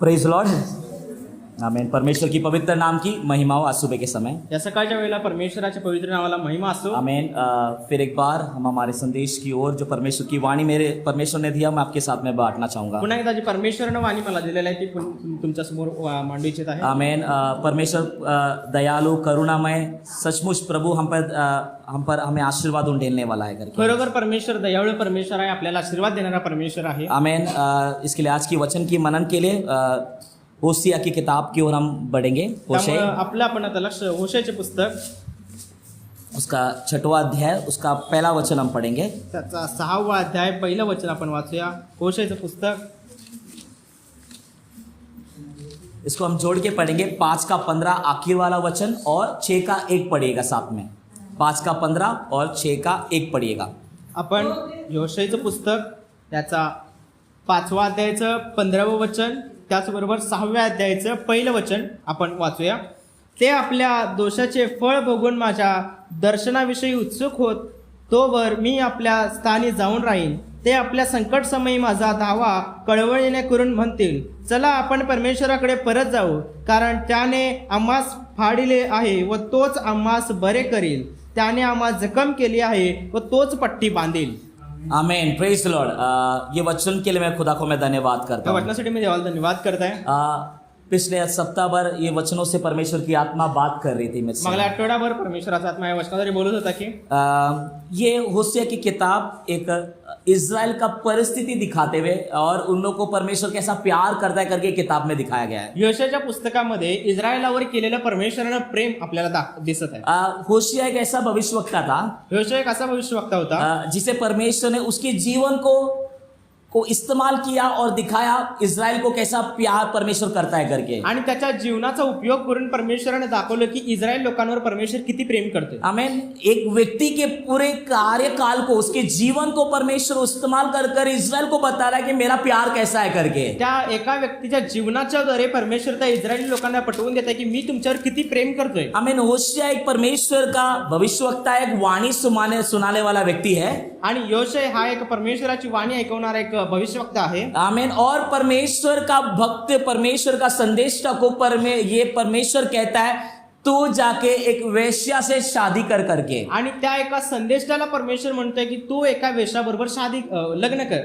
Praise Lord, आमेन। परमेश्वर की पवित्र नाम की महिमा हो आज सुबह के समय। या सकाळच्या वेळेला परमेश्वराच्या पवित्र नावाला महिमा असो। आमेन। फिर एक बार हम हमारे संदेश की ओर जो परमेश्वर की वाणी मेरे परमेश्वर ने दिया, मैं आपके साथ में बांटना चाहूंगा। पुन्हा एकदा जी परमेश्वरानं वाणी मला दिलेली आहे ती तुमच्या समोर मांडू इच्छित आहे। आमेन। परमेश्वर दयालु करुणामय, सचमुच प्रभु हम पर हमें आशीर्वाद उंडेलने वाला है करके। खरोखर परमेश्वर दयाळू परमेश्वर आहे, आपल्याला आशीर्वाद देणारा परमेश्वर आहे। आमेन। इसके लिए आज की वचन की मनन के लिए होशिया की किताब की ओर हम बढ़ेंगे। त्यामुळे आपलं आपण आता लक्ष होशेचे पुस्तक उसका 6वां अध्याय, उसका पहला वचन हम पढ़ेंगे। त्याचा 6वा अध्याय पहिलं वचन आपण वाचूया। होशेचं पुस्तक इसको हम जोड़ के पढ़ेंगे। 5 का 15 आखिर वाला वचन और 6 का 1 पढ़िएगा साथ में। 5 का 15 और 6 का 1 पढ़िएगा। आपण होशेचं पुस्तक त्याचा 5वा अध्यायाचं 15वं वचन, त्याचबरोबर 6व्या अध्यायाचं पहिलं वचन आपण वाचूया। ते आपल्या दोषाचे फळ बघून माझ्या दर्शनाविषयी उत्सुक होत, तोवर मी आपल्या स्थानी जाऊन राहीन। ते आपल्या संकट समयी माझा धावा कळवळीने करून म्हणतील, चला आपण परमेश्वराकडे परत जाऊ, कारण त्याने आम्हास फाडिले आहे व तोच आम्हास बरे करील। त्याने आम्हास जखम केली आहे व तोच पट्टी बांधेल। आमेन। Praise Lord. ये वचन के लिए मैं खुदा को मैं धन्यवाद करता हूँ। वचनासाठी मी देवाला धन्यवाद करताय। पिछले सप्ताह भर ये वचनों से परमेश्वर की आत्मा बात कर रही थी मुझसे। मागल्या आठवड्याभर परमेश्वराचा आत्मा या वचनाद्वारे बोलत होता की ये होशिया की किताब एक इज़राइल का परिस्थिति दिखाते हुए और उन लोगों को परमेश्वर कैसा प्यार करता है करके किताब में दिखाया गया है। योशेच्या पुस्तकामध्ये इस्रायलावर केलेलं परमेश्वरानं प्रेम आपल्याला दिसत आहे। होशिया एक ऐसा भविष्यवक्ता था, योशे एक असा भविष्यवक्ता होता जिसे परमेश्वर ने उसके जीवन को इस्तेमाल किया और दिखाया इज़राइल को कैसा प्यार परमेश्वर करता है करके। आणि त्याच्या जीवनाचा उपयोग करून परमेश्वराने दाखवलं की इस्रायल लोकांवर परमेश्वर किती प्रेम करते। आमेन। एक व्यक्ति के पूरे कार्यकाल को, उसके जीवन को परमेश्वर इस्तेमाल कर इज़राइल को बता रहा है कि मेरा प्यार कैसा है करके। त्या एका व्यक्तीच्या जीवनाच्या द्वारे परमेश्वर त्या इस्रायली लोकांना पटवून देत आहे की मी तुमच्यावर किती प्रेम करतोय। आमेन। होशिया एक परमेश्वर का भविष्यवक्ता, एक वाणी सुनाने वाला व्यक्ति है। आणि योशे हा एक परमेश्वराची वाणी ऐकवणारा एक भविष्यवक्ता आहे। आमीन। और परमेश्वर का भक्त, परमेश्वर का संदेशा को ये परमेश्वर कहता है तू जाके एक वेश्या से शादी करके। आणि त्या एका संदेशाला परमेश्वर म्हणतोय की तू एका वेश्याबरोबर लग्न कर।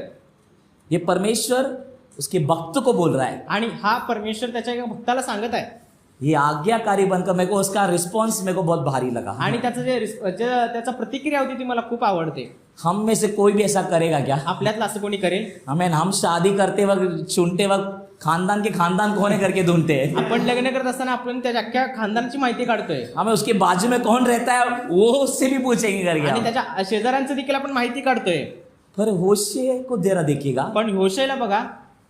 ये परमेश्वर उसके भक्त को बोल रहा है आणि हा परमेश्वर त्याच्या एका भक्ताला सांगत आहे। ये आज्ञाकारी बनकर मेरे को उसका रिस्पॉन्स मेरे को बहुत भारी लगा। आणि त्याचा प्रतिक्रिया होती ती मला खूप आवडते। हम में से कोई भी ऐसा करेगा क्या? आपल्यातलं असं कोणी करेल? आमीन। हम शादी करते वक्त, चुनते वक्त खानदान के खानदान कौन है करके ढूंढते हैं। आपण लग्न करत असताना आपण त्याच्या अख्ख्या खानदानाची माहिती काढतोय। हमें उसके बाजू में कौन रहता है वो उससे भी पूछेंगे करके। आणि त्याच्या शेजाऱ्यांचं देखील आपण माहिती काढतोय। पर होशिया को जरा देखिएगा, पण होशेला बघा,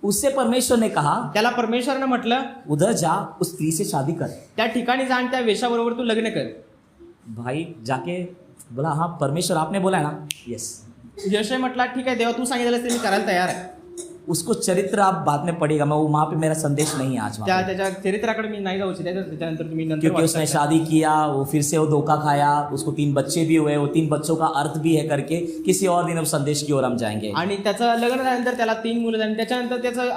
उससे परमेश्वर ने कहा, त्याला परमेश्वरानं म्हटलं उधर जा, उस स्त्री से शादी कर। त्या ठिकाणी जा आणि त्या वेश्याबरोबर तू लग्न कर। भाई जाके बोला, हाँ परमेश्वर आपने बोला है ना? यस। योशे म्हटला, ठीक आहे देवा तू सांगितलं ते मी करायला तयार आहे। उसको चरित्र आप बाद में पढ़ेगा, मैं वहां पे मेरा संदेश नहीं है आज वहाँ पे। त्याच्या चरित्राकडे मी नाही जाऊ शकत, त्याच्यानंतर तुम्ही नंतर क्योंकि उसने शादी किया, वो फिर से वो धोखा खाया, उसको 3 बच्चे भी हुए, वो 3 बच्चों का अर्थ भी है करके। किसी और दिन अब संदेश की ओर हम जाएंगे। आणि त्याचं लग्न झाल्यानंतर त्याला 3 मुलं झाली, त्याच्यानंतर त्याचं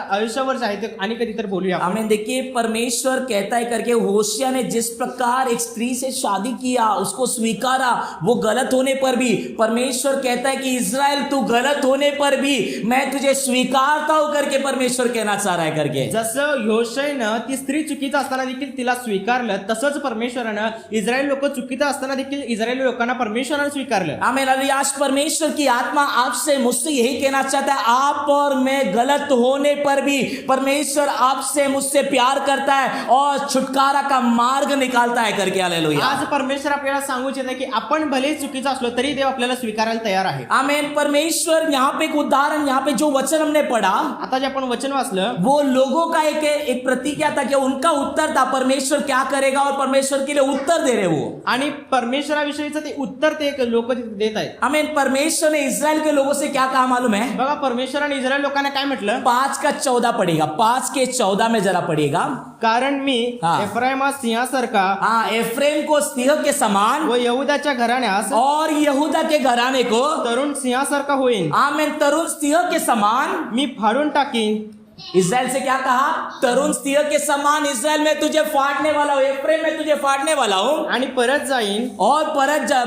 आयुष्यावर जे आहे ते आणि कधी तर बोलूया। हमें देखिए परमेश्वर कहता है करके होशिया ने जिस प्रकार एक स्त्री से शादी किया, उसको स्वीकारा, वो गलत होने पर भी परमेश्वर कहता है कि इज़राइल तू गलत होने पर भी मैं तुझे स्वीकारता हूं करके परमेश्वर कहना चाह रहा है करके। जसं योशेनं ती स्त्री चुकीचं असताना देखील तिला स्वीकारलं, तसंच परमेश्वरानं इस्रायल लोक चुकीचं असताना देखील इस्रायली लोकांना परमेश्वरानं स्वीकारलं। आमीन। आज परमेश्वर की आत्मा आपसे मुझसे यही कहना चाहता है, आप और मैं गलत होने पर भी परमेश्वर आपसे मुझसे प्यार करता है और छुटकारा का मार्ग निकालता है करके। हालेलुया। आज परमेश्वर आपल्याला सांगू इच्छित की आपण भले चुकीचं असलो तरी देव आपल्याला स्वीकारायला तयार आहे। आमीन। परमेश्वर यहाँ पे एक उदाहरण, यहाँ पे जो वचन हमने पढ़ा, आता जे आपण वचन वाचलं, वो लोगों का एक प्रतिज्ञा था कि उनका उत्तर था परमेश्वर क्या करेगा और परमेश्वर के लिए उत्तर दे रहे वो। आणि परमेश्वराविषयीचं ते उत्तर ते लोक देत आहेत। आमीन। परमेश्वर ने इज़राइल के लोगों से क्या कहा मालूम है? बघा परमेश्वराने इस्रायल लोकांना काय म्हटलं? 5 का 14 पढ़ेगा, 5 के 14 में जरा पढ़िएगा। कारण मी एफ्राइमा सिंहासारखा, एफ्रेम को सिंह के समान व यहूदाच्या घराण्यास और यहूदा के घराने को तरुण सिंहासारखा होईन। आमीन। तरुण सिंह के समान मी फाडून टाकीन इस्राएल से क्या कहा? तरुण स्त्रियों के समान इस्राएल में तुझे फाड़ने वाला हूं, एफ्रेम में तुझे फाड़ने वाला हूं आणि परत जाईन और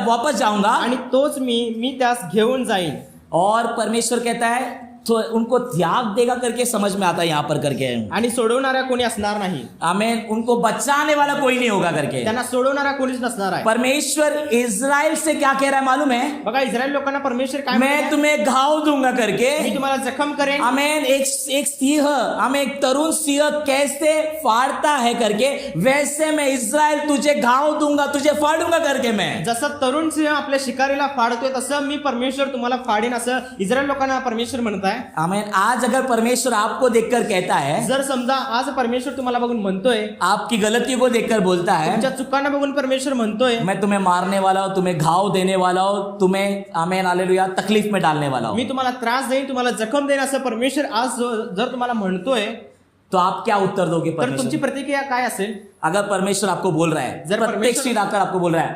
वापस जाऊंगा। आणि तोच मी त्यास घेऊन जाईन। और परमेश्वर कहता है तो उनको त्याग देगा करके समझ में आता है यहाँ पर करके, आणि सोडवणारा कोणी असणार नाही। आमीन। उनको बचाने वाला कोई नहीं होगा करके, त्यांना सोडवणारा कोणीच नसणार आहे। परमेश्वर इस्राएल से क्या कह रहा है मालूम है? बघा इस्रायल लोकांना परमेश्वर काय मैं म्हणतो? तुम्हें घाव दूंगा करके, मी तुम्हाला जखम करेन। आमीन। एक सिंह, हमें एक तरुण सिंह कैसे फाड़ता है करके, वैसे मैं इस्राएल तुझे घाव दूंगा, तुझे फाड़ूंगा करके मैं। जसं तरुण सिंह आपल्या शिकारीला फाडतोय तसं मी परमेश्वर तुम्हाला फाडेन असं इस्रायल लोकांना परमेश्वर म्हणत आहे। आमीन। आज अगर परमेश्वर आपको देखकर कहता है, जर समजा आज परमेश्वर तुम्हाला बघून म्हणतोय, आपकी गलतियों को देखकर बोलता है, तुमच्या चुकांना बघून परमेश्वर म्हणतोय, मैं तुम्हें मारने वाला हूं, तुम्हें घाव देने वाला हूं, तुम्हें आमीन हालेलुया तकलीफ में डालने वाला हूं, मी तुम्हाला त्रास देईन, तुम्हाला जखम देईन असं परमेश्वर आज जर तुम्हाला म्हणतोय, तो आप क्या उत्तर दोगे तर तुमची परमेश्वर? प्रतिक्रिया काय असेल? अगर परमेश्वर आपको बोल रहा है, जर प्रत्येक परमेश्वर- स्त्री आकर आपको बोल रहा है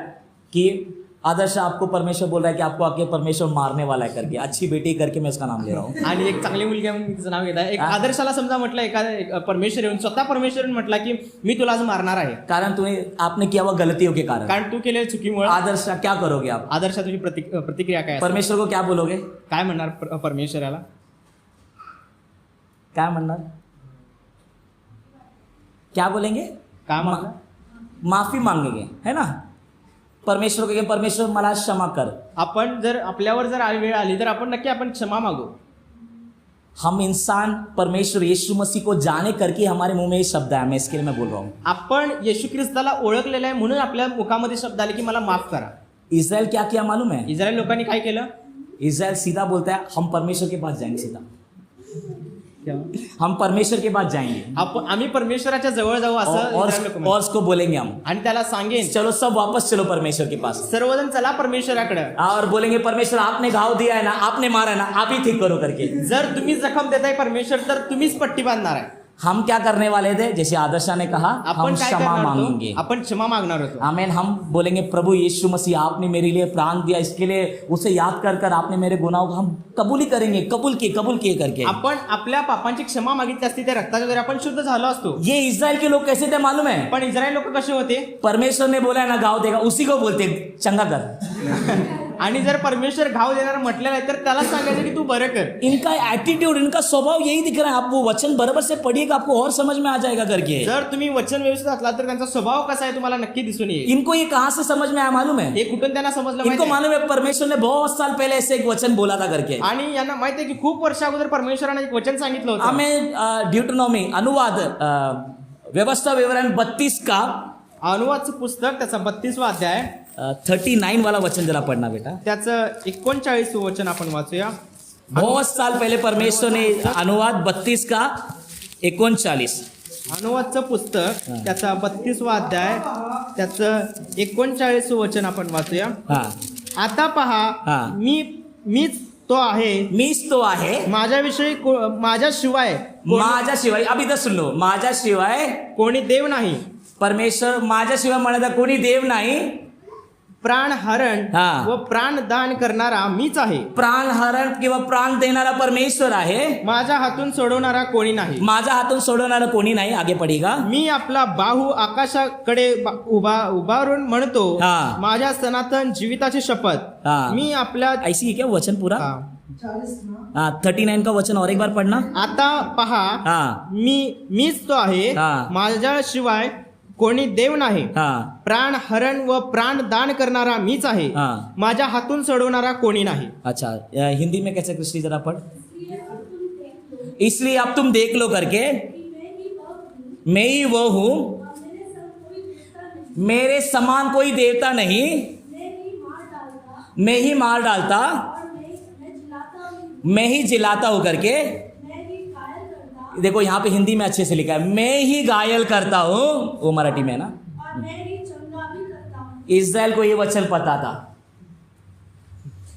कि आदर्श आपको परमेश्वर बोल रहा है कि आपको आके परमेश्वर मारने वाला है करके, अच्छी बेटी करके मैं उसका नाम ले रहा हूँ, आणि एक चांगली मुलगी आहे म्हणून तिचं नाव घेत आहे। एक हा. आदर्शाला समजा म्हटलं एका परमेश्वर येऊन स्वतः परमेश्वर म्हटला की मी तुला आज मारणार आहे, कारण तुम्हें आपने किया हुआ गलतियों के कारण। कारण तू केलेल्या चुकीमुळे। आदर्श क्या करोगे आप? आदर्शा तुझी प्रतिक्रिया काय असेल? परमेश्वर को क्या बोलोगे? काय म्हणणार परमेश्वराला? क्या म्हणणार? क्या बोलेंगे? काय म्हणणार? माफी मांगेंगे, है ना? परमेश्वर को कहेंगे, परमेश्वर मला क्षमा कर। आपण जर आपल्यावर जर वेळ आली तर आपण नक्की आपण क्षमा मागू। हम इंसान परमेश्वर यीशु मसीह को जाने करके हमारे मुंह में ये शब्द आया, मैं इसके लिए मैं बोल रहा हूँ। आपण येशू ख्रिस्ताला ओळखलेलं आहे म्हणून आपल्या मुखामध्ये शब्द आले की मला माफ करा। इस्राएल क्या किया मालूम है? इस्रायल लोकांनी काय केलं? इस्राएल सीधा बोलता है हम परमेश्वर के पास जाएंगे, सीधा हम परमेश्वर के पास जाएंगे आम्ही परमेश्वराच्या जवळ जाऊ असं इस्रायल लोक म्हणतात। और उसको बोलेंगे हम, आणि त्याला सांगेन चलो सब वापस चलो परमेश्वर के पास, सर्वजण चला परमेश्वराकडे, और बोलेंगे परमेश्वर आपने घाव दिया है ना, आपने मारा है ना, आप ही ठीक करो करके। जर तुम्ही जखम देताय परमेश्वर तर तुम्हीच पट्टी बांधणार आहे। हम क्या करने वाले थे? जैसे आदर्शा ने कहा, हम आपण काय क्षमा करणार मांगेंगे। होतो? आपण क्षमा मागणार होतो। आमीन। हम बोलेंगे प्रभु यीशु मसीह आपने मेरे लिए प्राण दिया, इसके लिए उसे याद कर कर आपने मेरे गुनाहों को हम कबूल ही करेंगे, कबूल किए करके। आपण आपल्या पापांची क्षमा मागितली असती त्या रक्ताच्या द्वारे आपण शुद्ध झालो असतो। ये इस्राएल के लोग कैसे थे मालूम है? पण इस्रायल लोक कसे होते? परमेश्वर ने बोला है ना घाव देगा, उसी को बोलते चंगा कर। आणि जर परमेश्वर घाव देणार म्हटलेलं आहे तर त्याला सांगायचं की तू बरं कर। इनका एटीट्यूड, इनका स्वभाव यही दिख रहा है। आप वो वचन बराबर से पढ़िएगा, आपको और समझ में आ जाएगा करके। जर तुम्ही वचन व्यवस्थित असला तर त्यांचा स्वभाव कसा आहे तुम्हाला नक्की दिसून येईल। इनको ये कहाँ से समझ में आया मालूम है? हे कुठून त्यांना समजलं इनको माहिती आहे? मालूम है परमेश्वर ने बहुत साल पहले ऐसे एक वचन बोला था करके। आणि यांना माहिती आहे की खूप वर्ष अगोदर परमेश्वराने एक वचन सांगितलं होतं। हमें ड्यूटोनॉमी अनुवाद व्यवस्था विवरण 32 का अनुवादचं पुस्तक त्याचा 32वां अध्याय 39 वाला वचन जरा पढ़ना बेटा। त्याचं 39 वचन आपण वाचूया। बहुत साल पहले परमेश्वर ने अनुवाद 32 का 39 अनुवादचं पुस्तक त्याचा 32वां अध्याय त्याचं 39 वचन आपण वाचूया। हाँ, आता पहा हा. मीच तो आहे, मीच तो आहे, माझ्याशिवाय माझ्याशिवाय, अब इधर सुन लो, माझ्याशिवाय कोणी देव नाही, परमेश्वर माझ्याशिवाय म्हणाला कोणी देव नाही, प्राण हरण हा. व प्राण दान करणारा मीच आहे, प्राण हरण किंवा प्राण देणारा परमेश्वर आहे, माझ्या हातून सोडवणारा कोणी नाही, माझ्या हातून सोडवणारा कोणी नाही। आगे पडीगा, मी आपला बाहू आकाशाकडे उभारून म्हणतो, हा. माझ्या सनातन जीविताची शपथ हा. मी आपल्या ऐसी है क्या वचन पूरा? हा. हाँ, 39 का वचन और एक बार पढ़ना। आता पहा हाँ, मीच तो आहे, हा. माझ्याशिवाय कोणी देव नाही, हाँ, प्राण हरण व प्राण दान करणारा मीच आहे, हाँ. माझ्या हातून सोडवणारा कोणी नाही। अच्छा, हिंदी में कैसे कृष्ण जरा पढ़। इसलिए अब तुम देख लो करके, मैं ही वो हूं, मेरे समान कोई देवता नहीं, मैं ही मार डालता, मैं ही जिलाता हूं करके। देखो यहाँ पे हिंदी में अच्छे से लिखा है, मैं ही घायल करता हूं, वो मराठी में है ना। इस्राएल को ये वचन पता था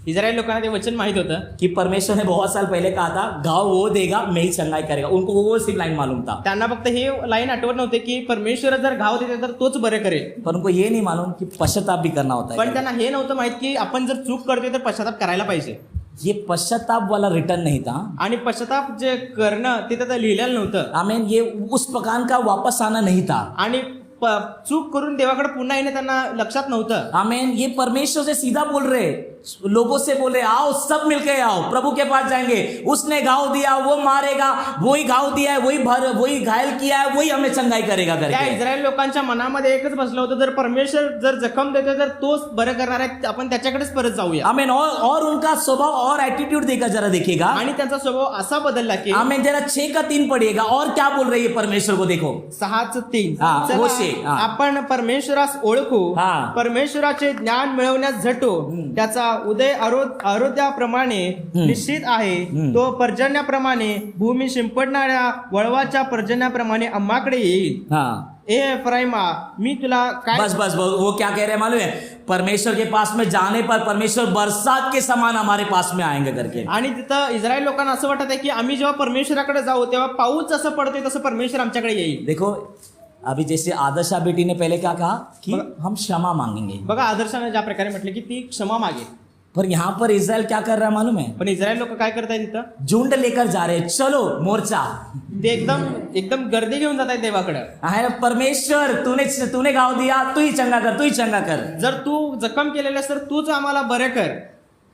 इस्रायल लोकांना ते वचन माहित होतं कि परमेश्वर ने बहुत साल पहले कहा था घाव वो देगा, मैं ही चंगाई करेगा। उनको वो सिर्फ लाइन मालूम था, त्यांना फक्त हे लाईन आठवत नव्हते की परमेश्वर जर घाव देते तर तोच बरे करेल, पर उनको ये नहीं मालूम कि पश्चाताप भी करना होता पण है। त्यांना हे नव्हतं माहित की आपण जर चूक करतोय तर पश्चाताप करायला पाहिजे। ये पश्चाताप वाला रिटर्न नहीं था। आणि पश्चाताप जे करणं ते तिथं लिहिलेलं नव्हतं आमीन, ये उस प्रकार का वापस आना नहीं था। आणि चूक करून देवाकडे पुन्हा येणे त्यांना लक्षात नव्हतं। आमीन, ये परमेश्वर से सीधा बोल रहे, लोगों से बोल रहे आओ सब मिलके आओ प्रभु के पास जाएंगे, उसने घाव दिया वो मारेगा, वही घाव दिया है वही घायल किया है वही हमें चंगाई करेगा त्या करके। इस्रायल लोकांच्या मनामध्ये एकच बसलं होतं, जर परमेश्वर जर जखम देतो तर तोच बरं करणार आहे, आपण त्याच्याकडेच परत जाऊया। आमीन, और उनका स्वभाव और एटीट्यूड देखा जरा देखिएगा। आणि त्यांचा स्वभाव असा बदलला की आमीन, जरा 6:3 पढ़िएगा और क्या बोल रही है परमेश्वर को देखो। 6:3 हा, चला, होशे, हा. आपण परमेश्वरास ओळखू, हा. परमेश्वराचे ज्ञान मिळवण्यास झटू, त्याचा उदय आरोग्याप्रमाणे निश्चित आहे, तो पर्जन्याप्रमाणे भूमी शिंपडणाऱ्या वळवाच्या पर्जन्याप्रमाणे आम्हाकडे येईल। हाँ, ए एफ्राइमा, मी तुला काय बस वो क्या कह रहे हैं मालूम है, परमेश्वर के पास में जाने पर परमेश्वर बरसात के समान हमारे पास में आएंगे करके। आणि तिथं इस्रायल लोकांना असं वाटत आहे की आम्ही जेव्हा परमेश्वराकडे जाऊ तेव्हा पाऊस जसं पडतोय तसं परमेश्वर आमच्याकडे येईल। देखो अभी जैसे आदर्शा बेटी ने पहले क्या कहा कि हम क्षमा मांगेंगे, बघा आदर्शाने ज्या प्रकारे म्हटले की ती क्षमा मागे, पर यहाँ पर इस्राएल क्या कर रहा है मालूम है, पण इस्रायल लोक काय करतायत तिथं, झुंड लेकर जा रहे हैं, चलो मोर्चा ते एकदम गर्दी घेऊन जात आहेत देवाकडे। आहे, परमेश्वर तूने घाव दिया तू ही चंगा कर। जर तू जखम केलेली असेल तर तूच आम्हाला बरे कर।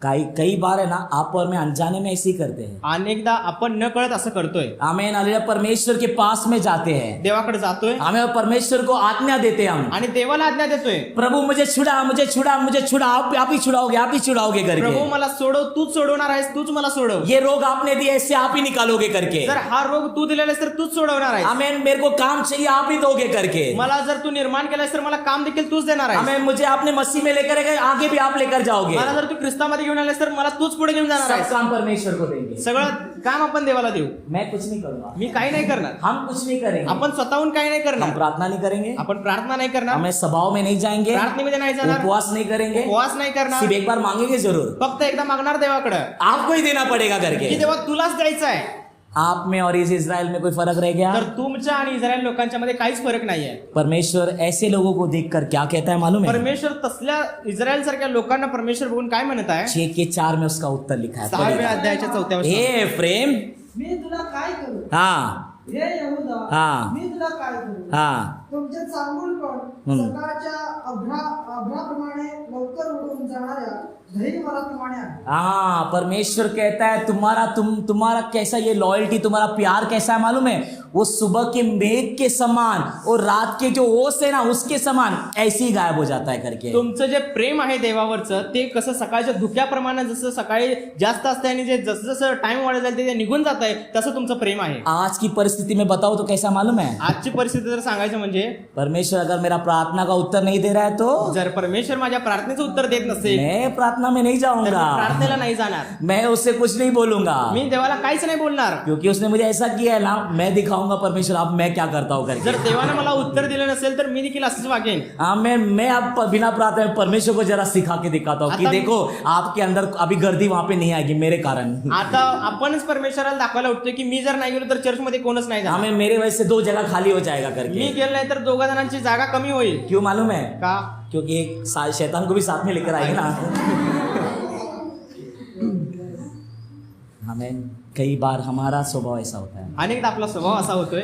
कई बार है ना आप और मैं अनजाने में ऐसे ही करते हैं। अनेकदा आपण न कळत असं करतोय, आमीन, हालेलुया, परमेश्वर के पास में जाते हैं, देवाकडे जातोय हमें परमेश्वर को आज्ञा देते हैं हम, आणि देवाला आज्ञा देतोय, प्रभु मुझे छुड़ा आप ही छुड़ाओगे प्रभु करके, मला सोडव, तूच सोडवणार आहेस, तूच मला सोडव। ये रोग आपने दिया इससे आप ही निकालोगे करके, जर हा रोग तू दिलेला आहेस तर तूच सोडवणार आहेस, आमीन, मेरे को काम चाहिए आप ही दोगे करके, मला जर तू निर्माण केलास तर मला काम देखील तूच देणार आहेस, आमीन, मुझे आपने मसीह में लेकर गए आगे भी आप लेकर जाओगे, मला जर तू ख्रिस्तामध्ये घेऊन आलास तर मला तूच पुढे घेऊन जाणार सब आहेस। काम परमेश्वर को देंगे, सगळं काम आपण देवाला देऊ, मैं कुछ नहीं करूंगा, मी काही नाही करणार, हम कुछ नहीं करेंगे, आपण स्वतःहून काही नाही हम करणार, प्रार्थना नहीं करेंगे, आपण प्रार्थना नाही करणार, हमें सभाओं में नहीं जाएंगे, प्रार्थनेमध्ये नाही जाणार, उपवास नहीं करेंगे, उपवास नाही करणार, सिर्फ एक बार मांगेंगे जरूर, फक्त एकदा मागणार देवाकडे आपको ही देना पड़ेगा की करके। देवा तुलाच द्यायचं आहे। आप में और इस इज़राइल में कोई फर्क रह गया? तर तुमच्या आणि इस्रायल लोकांच्या मध्ये काहीच फरक नाहीये। परमेश्वर ऐसे लोगों को देखकर क्या कहता है मालूम है? परमेश्वर तसल्या इस्रायल सारख्या लोकांना परमेश्वर बघून काय म्हणत आहे, 6:4 में उसका उत्तर लिखा है, 6व्या अध्यायाच्या 4व्या वचनात, हे प्रेम, मी तुला काय करू, हाँ हे यहूदा, हाँ मी तुला काय करू, हाँ, तुमचे चांगुलपण सकाळच्या अभ्राप्रमाणे लवकर उडून जाणाऱ्या दहीमराप्रमाणे आहे। हाँ, परमेश्वर कहता है तुम्हारा कैसा ये लॉयल्टी, तुम्हारा प्यार कैसा है मालूम है? वो सुबह के मेघ के समान और रात के जो ओस है ना उसके समान ऐसे ही गायब हो जाता है करके। तुमचं जे प्रेम आहे देवावरचं ते कसं सकाळच्या धुक्याप्रमाणे जसं सकाळी जास्त असतं आणि जे जसं जसं टाइम वाढत जाईल ते निघून जात आहे तसं तुमचं प्रेम आहे। आज की परिस्थिति में बताओ तो कैसा मालूम है? आजची परिस्थिती जर सांगायचं म्हणजे परमेश्वर अगर मेरा प्रार्थना का उत्तर नहीं दे रहा है तो जर परमेश्वर माझ्या प्रार्थनेचं उत्तर देत नसेल मैं प्रार्थना में नहीं तर मी जाऊंगा, प्रार्थनेला नाही जाणार, मैं उससे कुछ नहीं बोलूंगा, मी देवाला काहीच नाही बोलणार, क्योंकि उसने मुझे ऐसा किया है ना, मैं दिखाऊंगा परमेश्वर आप मैं क्या करता हूँ जर करके। देवाने मला उत्तर दिलं नसेल तर मी देखील असंच वागेन। हाँ, मैं अब बिना प्रार्थना में परमेश्वर को जरा सिखा के दिखाता हूँ कि आता- देखो आपके अंदर अभी गर्दी वहां पे नहीं आएगी मेरे कारण। आता आपणच परमेश्वराला दाखवायला उठतोय की मी जर नाही गेलो तर चर्चमध्ये कोणच नाही जाणार, हमें मेरे वजह से 2 जगह खाली हो जाएगा मी करके। गेलो नाही तर 2 जणांची जागा कमी होईल क्यों मालूम है? का? क्योंकि एक शैतान को भी साथ में लेकर आएंगे ना। हमें कई बार हमारा स्वभाव ऐसा होता है, अनेकदा आपला स्वभाव असा होतोय,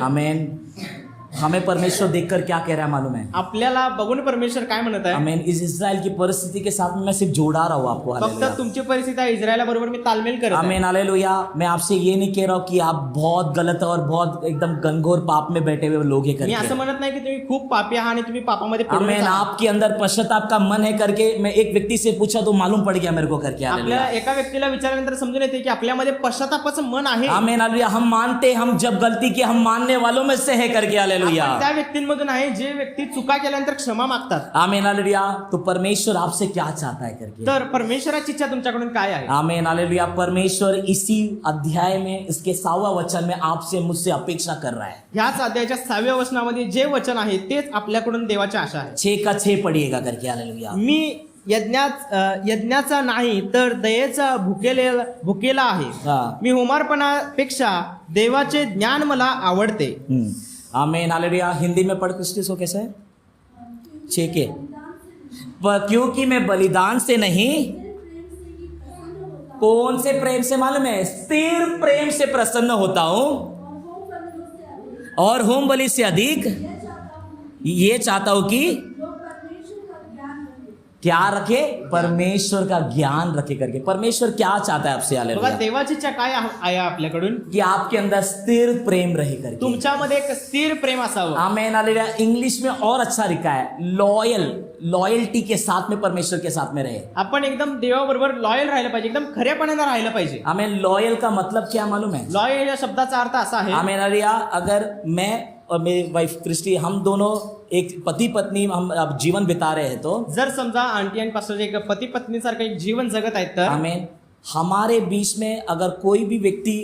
हमें परमेश्वर देखकर क्या कह रहा है मालूम है? आपल्याला बघून परमेश्वर काय म्हणत आहे, आमीन, इस इस्राएल की परिस्थिति के साथ में मैं सिर्फ जोड़ा रहा हूँ आपको। फक्त हालेलुया। तुमची परिस्थिती आहे इस्रायला बरोबर मी तालमेल करत आहे। आमीन, हालेलुया। मैं आपसे ये नहीं कह रहा हूँ कि आप बहुत गलत और बहुत एकदम घनघोर पाप में बैठे हुए लोग हैं मी असं करके। म्हणत नाही की तुम्ही खूप पापी आहात आणि तुम्ही पापामध्ये पडून आमीन, जाता। आपके अंदर पश्चाताप का मन है करके मैं एक व्यक्ति से पूछा तो मालूम पड़ गया मेरे को करके। आपल्या हालेलुया। एका व्यक्तीला विचारल्यानंतर समजून येते की आपल्यामध्ये पश्चातापाचं मन आहे, आमीन, हालेलुया। हम मानते, हम जब गलती की हम मानने वालों में से है करके। हालेलुया। आपण त्या व्यक्तींमधून आहे जे व्यक्ती चुका केल्यानंतर क्षमा मागतात। आमीन, हालेलुया। तो परमेश्वर आपसे क्या चाहता है करके। तर परमेश्वराची इच्छा तुमच्याकडून काय आहे? आमीन, हालेलुया। परमेश्वर इसी अध्याय में इसके 6वां वचन में आपसे मुझसे अपेक्षा कर रहा है। ह्याच अध्यायाच्या 6व्या वचनामध्ये जे वचन आहे तेच आपल्याकडून देवाची आशा आहे। 6 पढ़िएगा करके। हालेलुया। मी यज्ञाचा नाही तर दयेचा भुकेला आहे, हाँ। मी होमार्पणापेक्षा देवाचे ज्ञान मला आवडते। आमीन, हालेलुया। हिंदी में पढ़ क्रिस्टिस कैसे है? 6 क्योंकि मैं बलिदान से नहीं कौन से प्रेम से मालूम है? स्थिर प्रेम से प्रसन्न होता हूं और होम बलि से अधिक ये चाहता हूं कि क्या रखे? परमेश्वर का ज्ञान रखे करके। परमेश्वर क्या चाहता है आपसे? बघा हालेलुया। देवाची इच्छा काय आहे आपल्याकडून? कि आपके अंदर स्थिर प्रेम रहे करके। तुमच्यामध्ये एक स्थिर प्रेम असावं। Amen hallelujah. इंग्लिश में और अच्छा लिखा है लॉयल्टी के साथ में परमेश्वर के साथ में रहे। आपण एकदम देवाबरोबर लॉयल राहिलं पाहिजे, एकदम खऱ्यापणानं राहिलं पाहिजे। आमेन। लॉयल का मतलब क्या मालूम है? लॉयल या शब्दाचा अर्थ असा आहे, आमेन हालेलुया। अगर मैं और मेरी वाइफ क्रिस्टी हम दोनों एक पति पत्नी हम अब जीवन बिता रहे हैं तो जर समजा आंटी आणि पास्टर एक पती पत्नी सारखं एक जीवन जगत आहेत तर आमेन, हमारे बीच में अगर कोई भी व्यक्ति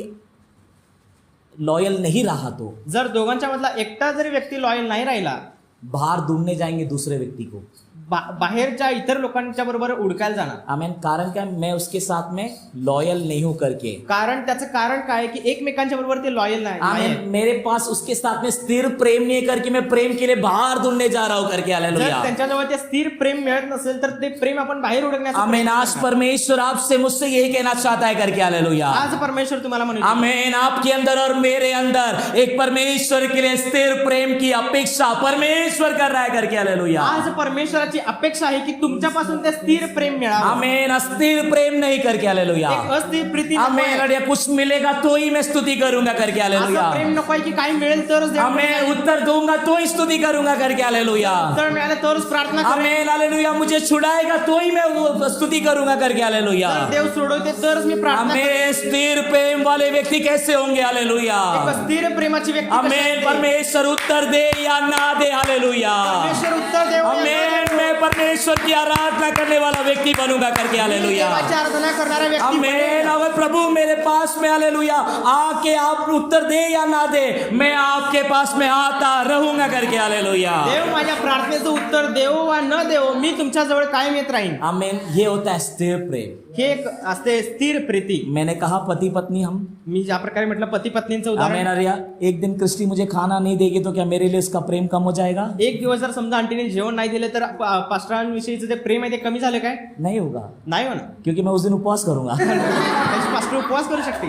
लॉयल नहीं रहा तो जर दोघांच्या मधला एकटा जरी व्यक्ती लॉयल नाही राहिला, बाहर ढूंढने जाएंगे दूसरे व्यक्ति को। बाहेरच्या इतर लोकांच्या बरोबर उडकायला जाणार। आमेन। कारण क्या? मैं उसके साथ में लॉयल नहीं हूं करके। कारण त्याचं कारण काय की एकमेकांच्या बरोबर ते लॉयल नाही आमेन। मेरे पास उसके साथ में स्थिर प्रेम नहीं है करके मैं प्रेम के लिए बाहर ढूंढने जा रहा हूं करके। जर हालेलुया। त्यांच्याजवळ ते स्थिर प्रेम मिळत नसेल तर ते प्रेम आपण बाहेर उडकण्याचा आमेन। प्रयत्न आज करणार। परमेश्वर आपसे मुझसे यही कहना चाहता है करके। हालेलुया। आज परमेश्वर तुम्हाला म्हणतो, आमेन। आपके अंदर और मेरे अंदर एक परमेश्वर के लिए स्थिर प्रेम की अपेक्षा परमेश्वर कर रहा है करके। हालेलुया। आज परमेश्वराची अपेक्षा आहे की तुमच्यापासून ते स्थिर प्रेम मिळावं। आमेन। अस्थिर प्रेम नहीं करके। हालेलुया। एक अस्थिर प्रीती आमेन। अरे कुछ मिलेगा तो ही मैं स्तुति करूंगा करके। हालेलुया। असं प्रेम नको आहे की काही मिळेल तरच देव आमेन। उत्तर दूंगा तो ही स्तुति करूंगा करके। हालेलुया। उत्तर मिळालं तरच प्रार्थना करेन। आमेन। हालेलुया। मुझे छुड़ाएगा तो ही मैं वो स्तुति करूंगा करके। हालेलुया। जर देव सोडवते तरच मी प्रार्थना करेन। आमेन। स्थिर प्रेम वाले व्यक्ति कैसे होंगे? हालेलुया। एक स्थिर प्रेमाची व्यक्ती कशी आमेन। असते? परमेश्वर उत्तर दे या ना दे। हालेलुया। परमेश्वर उत्तर देव आमेन। मैं परमेश्वर की आराधना करने वाला व्यक्ति बनूंगा करके। हालेलुया। देवाची आराधना करणारा व्यक्ती आमेन। अगर प्रभु मेरे पास में हालेलुया आके आप उत्तर दे या ना दे, मैं आपके पास में आता रहूंगा करके। हालेलुया। देव माझ्या प्रार्थनेचं उत्तर देवो वा न देवो मी तुमच्या जवळ कायम येत राहीन। आमेन। ये होता है स्थिर प्रेम। हे एक असते स्थिर प्रीती। मैंने कहा पति पत्नी हम। मी ज्या प्रकारे म्हटलं पती पत्नींचं आमेन। उदाहरण, अरिया एक दिन क्रिस्टी मुझे खाना नहीं देगी तो क्या मेरे लिए उसका प्रेम कम हो जाएगा? एक दिवस जर समजा आंटीने जेवण नाही दिले तर पास्टरांविषयीचं ते प्रेम आहे ते कमी झालं काय? नहीं होगा, नाही हो ना। क्योंकि मैं उस दिन उपवास करूंगा। त्याची पास्टर उपवास करू शकते।